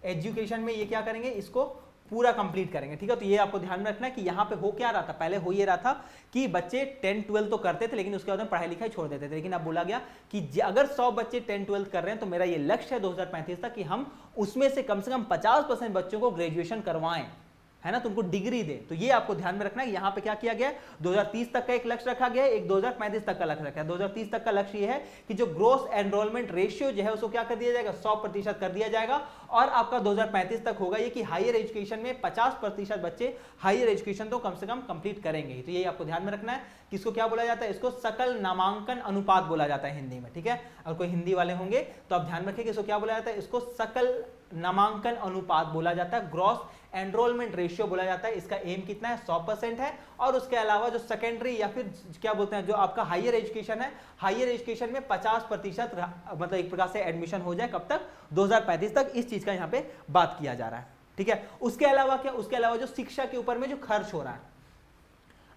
एजुकेशन में ये क्या करेंगे, इसको पूरा कंप्लीट करेंगे। ठीक है, तो ये आपको ध्यान में रखना है कि यहाँ पे हो क्या रहा था, पहले हो ये रहा था कि बच्चे 10-12 तो करते थे लेकिन उसके बाद में पढ़ाई लिखाई छोड़ देते थे, लेकिन अब बोला गया कि अगर 100 बच्चे 10-12 कर रहे हैं तो मेरा ये लक्ष्य है 2035 तक कि हम उसमें से कम 50% बच्चों को ग्रेजुएशन करवाएं, है ना, तुमको डिग्री दे। तो ये आपको ध्यान में रखना है। यहाँ पे क्या किया गया है, 2030 तक का एक लक्ष्य रखा गया है, एक 2035 तक का लक्ष्य रखा है। 2030 तक का लक्ष्य ये है कि जो ग्रोस एनरोलमेंट रेशियो जो है उसको क्या कर दिया जाएगा, 100% कर दिया जाएगा। और आपका 2035 तक होगा ये कि हायर एजुकेशन में 50% बच्चे हायर एजुकेशन तो कम से कम कंप्लीट करेंगे। तो ये आपको ध्यान में रखना है कि इसको क्या बोला जाता है, इसको सकल नामांकन अनुपात बोला जाता है हिंदी में। ठीक है, और कोई हिंदी वाले होंगे तो आप ध्यान रखें कि इसको क्या बोला जाता है, इसको सकल नामांकन अनुपात बोला जाता है, ग्रॉस एनरोलमेंट रेशियो बोला जाता है। इसका एम कितना है, 100% है। और उसके अलावा जो सेकेंडरी या फिर क्या बोलते हैं जो आपका हायर एजुकेशन है, हायर एजुकेशन में 50% मतलब एक प्रकार से एडमिशन हो जाए, कब तक, 2035 तक। इस चीज का यहाँ पे बात किया जा रहा है। ठीक है, उसके अलावा क्या, उसके अलावा जो शिक्षा के ऊपर में जो खर्च हो रहा है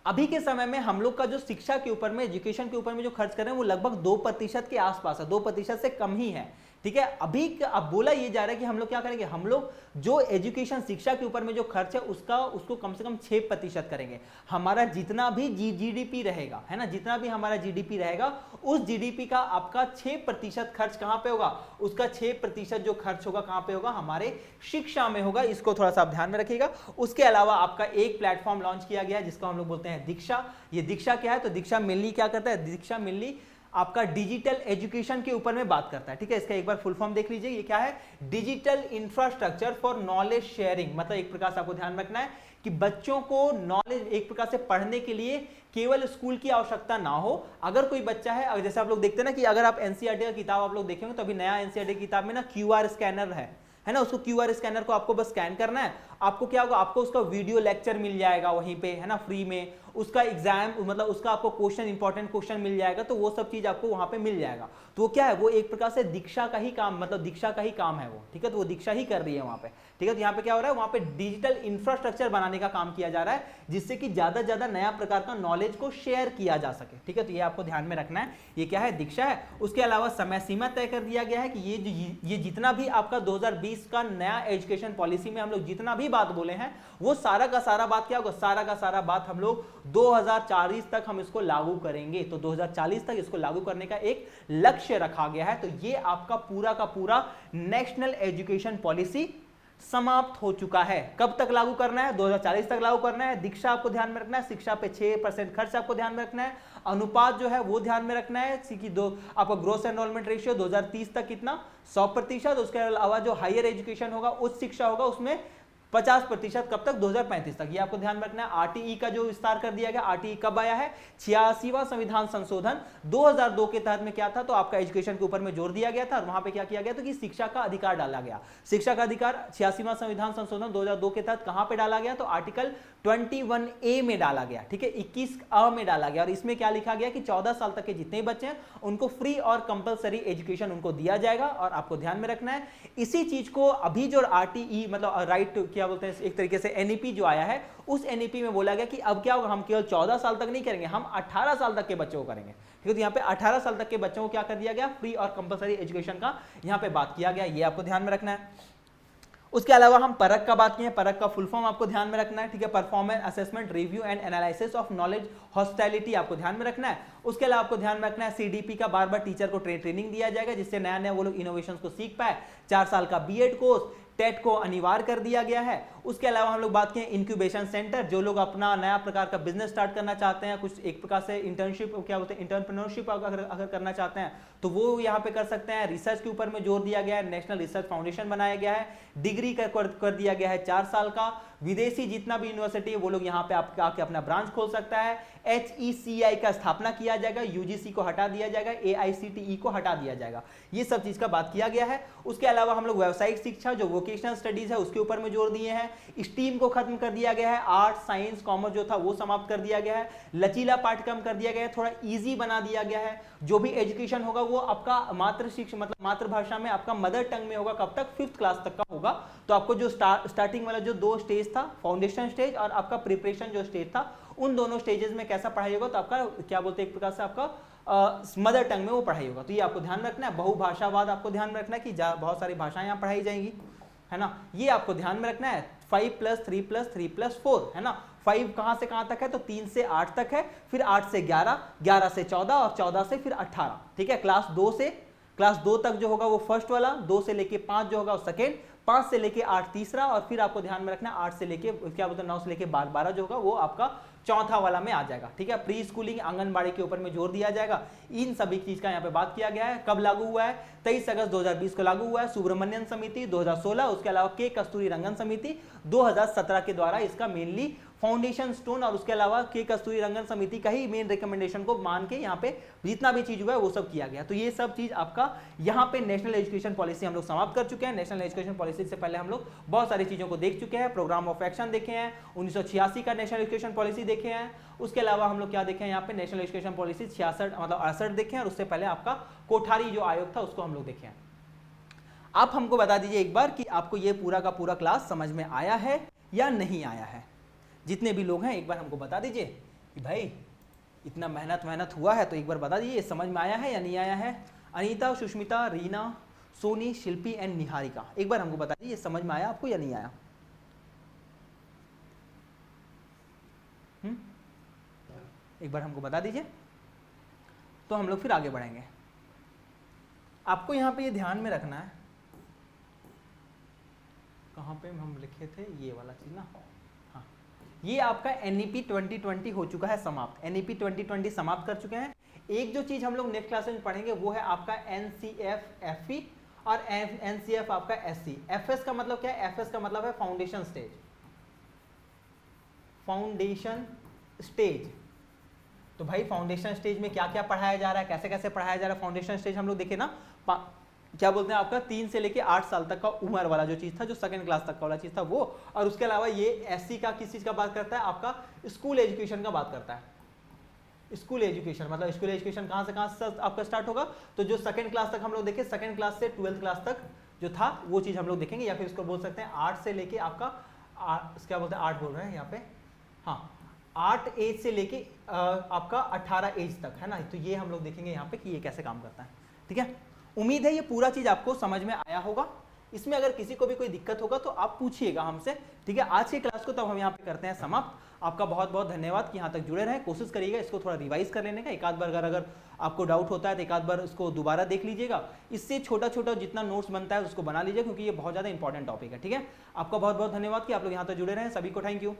अभी के समय में, हम लोग का जो शिक्षा के ऊपर में, एजुकेशन के ऊपर में जो खर्च कर रहे हैं वो लगभग 2% के आसपास है, 2% से कम ही है। ठीक है। अभी अब बोला ये जा रहा है कि हम लोग क्या करेंगे, हम लोग जो एजुकेशन शिक्षा के ऊपर में जो खर्च है उसको कम से कम 6% करेंगे। हमारा जितना भी जीडीपी रहेगा, है ना, जितना भी हमारा जीडीपी रहेगा उस जीडीपी का आपका 6% खर्च कहां पे होगा, उसका 6% जो खर्च होगा कहां पे होगा, हमारे शिक्षा में होगा। इसको थोड़ा सा आप ध्यान में रखिएगा। उसके अलावा आपका एक प्लेटफॉर्म लॉन्च किया गया है जिसको हम लोग बोलते हैं दीक्षा। ये दीक्षा क्या है, तो दीक्षा मेनली क्या करता है, दीक्षा मेनली आपका डिजिटल एजुकेशन के ऊपर में बात करता है। ठीक है, इसका एक बार फुल फॉर्म देख लीजिए, ये क्या है, digital infrastructure for knowledge sharing. मतलब एक प्रकार से आपको ध्यान रखना है कि बच्चों को नॉलेज एक प्रकार से पढ़ने के लिए केवल स्कूल की आवश्यकता ना हो। अगर कोई बच्चा है, जैसे आप लोग देखते हैं ना कि अगर आप एनसीईआरटी का किताब आप लोग देखेंगे तो अभी नया एनसीईआरटी की किताब में ना क्यूआर स्कैनर है ना, उसको क्यूआर स्कैनर को आपको बस स्कैन करना है, आपको क्या होगा, आपको उसका वीडियो लेक्चर मिल जाएगा वहीं पे, है ना, फ्री में। उसका एग्जाम मतलब उसका आपको क्वेश्चन, इंपॉर्टेंट क्वेश्चन मिल जाएगा, तो वो सब चीज आपको वहां पे मिल जाएगा। तो वो क्या है, वो एक प्रकार से दीक्षा का ही काम, मतलब दीक्षा का ही काम है वो। ठीक है, तो वो दीक्षा ही कर रही है वहां पे। ठीक है, तो यहाँ पे क्या हो रहा है, वहां पे डिजिटल इंफ्रास्ट्रक्चर बनाने का काम किया जा रहा है जिससे कि ज्यादा से ज्यादा नया प्रकार का नॉलेज को शेयर किया जा सके। ठीक है, तो ये आपको ध्यान में रखना है, ये क्या है, दीक्षा है। उसके अलावा समय सीमा तय कर दिया गया है कि ये जितना भी आपका 2020 का नया एजुकेशन पॉलिसी में हम लोग जितना भी बात बोले हैं वो सारा का सारा बात क्या होगा, सारा का सारा बात हम लोग 2040 तक हम इसको लागू करेंगे। तो 2040 तक इसको लागू करने का एक लक्ष्य रखा गया है। तो ये आपका पूरा का पूरा नेशनल एजुकेशन पॉलिसी समाप्त हो चुका है। कब तक लागू करना है, 2040 तक लागू करना है। दीक्षा आपको ध्यान में रखना है, शिक्षा पे 6% खर्च आपको ध्यान में रखना है, अनुपात जो है वो ध्यान में रखना है कि आपका ग्रोस एनरोलमेंट रेशियो 2030 तक कितना, 100%। उसके अलावा जो हायर एजुकेशन होगा, उच्च शिक्षा होगा, उसमें 50%। कब तक, 2035 तक। ये आपको ध्यान में रखना है। आरटीई का जो विस्तार कर दिया गया, आरटीई कब आया है, 86वां संविधान संशोधन 2002 के तहत में क्या था, तो आपका एजुकेशन के ऊपर में जोर दिया गया था और वहां पे क्या किया गया था कि शिक्षा का अधिकार डाला गया। शिक्षा का अधिकार 86वां संविधान संशोधन 2002 के तहत कहां पे डाला गया, तो आर्टिकल 21A में डाला गया। ठीक है, 21A में डाला गया और इसमें क्या लिखा गया कि 14 साल तक के जितने बच्चे हैं उनको फ्री और कंपलसरी एजुकेशन उनको दिया जाएगा। और आपको ध्यान में रखना है इसी चीज को अभी जो आरटीई मतलब राइट क्या बोलते हैं, एक तरीके से एनईपी जो आया है, उस एनईपी में बोला गया कि अब क्या होगा, हम केवल 14 साल तक नहीं करेंगे, हम 18 साल तक के बच्चों को करेंगे। ठीक है, तो यहाँ पे 18 साल तक के बच्चों को क्या कर दिया गया, फ्री और कंपलसरी एजुकेशन का यहाँ पे बात किया गया। ये आपको ध्यान में रखना है। उसके अलावा हम परख का बात किए, परख का फुल फॉर्म आपको ध्यान में रखना है। ठीक है, performance assessment review and analysis of knowledge hospitality आपको ध्यान में रखना है। उसके अलावा आपको ध्यान में रखना है सीडीपी का बार बार टीचर को ट्रेनिंग दिया जाएगा जिससे नया नया वो लोग इनोवेशन को सीख पाए। 4 साल का बीएड कोर्स, टेट को अनिवार्य कर दिया गया है। उसके अलावा हम लोग बात करें इंक्यूबेशन सेंटर, जो लोग अपना नया प्रकार का बिजनेस स्टार्ट करना चाहते हैं, कुछ एक प्रकार से इंटर्नशिप क्या बोलते हैं, इंटरप्रेन्योरशिप अगर करना चाहते हैं तो वो यहाँ पे कर सकते हैं। रिसर्च के ऊपर में जोर दिया गया है, नेशनल रिसर्च फाउंडेशन बनाया गया है, डिग्री कर दिया गया है 4 साल का। विदेशी जितना भी यूनिवर्सिटी है वो लोग यहाँ पे आके अपना ब्रांच खोल सकता है। HECI का स्थापना किया जाएगा, यूजीसी को हटा दिया जाएगा, AICTE को हटा दिया जाएगा। ये सब चीज का बात किया गया है। उसके अलावा हम लोग व्यावसायिक शिक्षा जो वोकेशनल स्टडीज है उसके ऊपर में जोर दिए हैं। स्टीम को खत्म कर दिया गया है, आर्ट साइंस कॉमर्स जो था वो समाप्त कर दिया गया है। लचीला पाठ्यक्रम कर दिया गया है, थोड़ा इजी बना दिया गया है। जो भी एजुकेशन होगा वो आपका मतलब मातृभाषा में, आपका मदर टंग में होगा। कब तक, 5th क्लास तक का होगा। तो आपको जो स्टार्टिंग वाला जो 2 स्टेज था, फाउंडेशन स्टेज और आपका प्रिपरेशन जो स्टेज था, उन दोनों स्टेजेस में कैसा पढ़ाई होगा, तो आपका क्या बोलते हैं, एक प्रकार से आपका मदर टंग में वो पढ़ाई होगा। तो ये आपको ध्यान रखना है। बहुभाषावाद आपको ध्यान में रखना है कि बहुत सारी भाषाएं यहाँ पढ़ाई जाएंगी, है ना, ये आपको ध्यान में रखना है। 5+3+3+4 है ना। 5 कहां से कहां तक है, तो 3 से 8 तक है, फिर 8 से 11, 11 से 14 और 14 से फिर 18। ठीक है, क्लास 2 तक जो होगा वो फर्स्ट वाला, 2 से लेके 5 जो होगा वो सेकेंड, 5 से लेके 8 तीसरा, और फिर आपको ध्यान में रखना है 8 से लेके क्या बोलते हैं 9 से लेके 12 जो होगा वो आपका चौथा वाला में आ जाएगा। ठीक है, प्री स्कूलिंग आंगनबाड़ी के ऊपर में जोर दिया जाएगा। इन सभी चीज का यहाँ पे बात किया गया है। कब लागू हुआ है, 23 अगस्त 2020 को लागू हुआ है। सुब्रमण्यन समिति 2016, उसके अलावा के कस्तूरी रंगन समिति 2017 के द्वारा इसका मेनली फाउंडेशन स्टोन, और उसके अलावा के कस्तूरी रंगन समिति का ही मेन रिकमेंडेशन को मान के यहाँ पे जितना भी चीज हुआ है वो सब किया गया। तो ये सब चीज आपका यहाँ पे नेशनल एजुकेशन पॉलिसी हम लोग समाप्त कर चुके हैं। नेशनल एजुकेशन पॉलिसी से पहले हम लोग बहुत सारी चीजों को देख चुके हैं। प्रोग्राम ऑफ एक्शन देखे हैं, 1986 का नेशनल एजुकेशन पॉलिसी देखे हैं। उसके अलावा हम लोग क्या देखे हैं यहाँ पे, नेशनल एजुकेशन पॉलिसी 66 मतलब 68 देखे हैं, और उससे पहले आपका कोठारी जो आयोग था उसको हम लोग देखे हैं। आप हमको बता दीजिए एक बार कि आपको ये पूरा का पूरा क्लास समझ में आया है या नहीं आया है। जितने भी लोग हैं एक बार हमको बता दीजिए कि भाई इतना मेहनत हुआ है, तो एक बार बता दीजिए समझ में आया है या नहीं आया है। अनीता, सुष्मिता, रीना, सोनी, शिल्पी एंड निहारिका। एक बार हमको बता दीजिए समझ में आया आपको या नहीं आया? एक बार हमको बता दीजिए तो हम लोग फिर आगे बढ़ेंगे। आपको यहाँ पे ये ध्यान में रखना है, कहाँ पे हम लिखे थे ये वाला चीज ना, हाँ, ये आपका NEP 2020 हो चुका है समाप्त। NEP 2020 समाप्त कर चुके हैं। एक जो चीज हम लोग नेक्स्ट क्लास में पढ़ेंगे वो है आपका NCF FE और NCF आपका SC। FS का मतलब क्या है? FS का मतलब है फाउंडेशन स्टेज। फाउंडेशन स्टेज, तो भाई फाउंडेशन स्टेज में क्या क्या पढ़ाया जा रहा है, कैसे कैसे पढ़ाया जा रहा है। फाउंडेशन स्टेज हम लोग देखे ना, क्या बोलते हैं आपका 3 से लेके 8 साल तक का उम्र वाला जो चीज था, जो सेकंड क्लास तक का वाला चीज था वो। और उसके अलावा ये SC का किस चीज का बात करता है? आपका स्कूल एजुकेशन का बात करता है। स्कूल एजुकेशन मतलब स्कूल एजुकेशन कहाँ से कहाँ आपका स्टार्ट होगा? तो जो सेकंड क्लास तक हम लोग देखे, सेकंड क्लास से 12th क्लास तक जो था वो चीज हम लोग देखेंगे, या फिर इसको बोल सकते हैं 8 से लेके आपका क्या बोलते हैं 8 बोल रहे हैं यहाँ पे, हाँ 8 एज से लेके आपका 18 एज तक है ना। तो ये हम लोग देखेंगे यहाँ पे कि ये कैसे काम करता है। ठीक है, उम्मीद है ये पूरा चीज आपको समझ में आया होगा। इसमें अगर किसी को भी कोई दिक्कत होगा तो आप पूछिएगा हमसे। ठीक है, आज की क्लास को तब हम यहाँ पे करते हैं समाप्त। आपका बहुत बहुत धन्यवाद कि यहाँ तक जुड़े रहें। कोशिश करिएगा इसको थोड़ा रिवाइज कर लेने का। एक आध बार अगर आपको डाउट होता है तो एक आध बार इसको दोबारा देख लीजिएगा। इससे छोटा छोटा जितना नोट्स बनता है उसको बना लीजिए, क्योंकि ये बहुत ज़्यादा इंपॉर्टेंट टॉपिक है। ठीक है, आपका बहुत बहुत धन्यवाद कि आप लोग यहाँ तक जुड़े रहें। सभी को थैंक यू।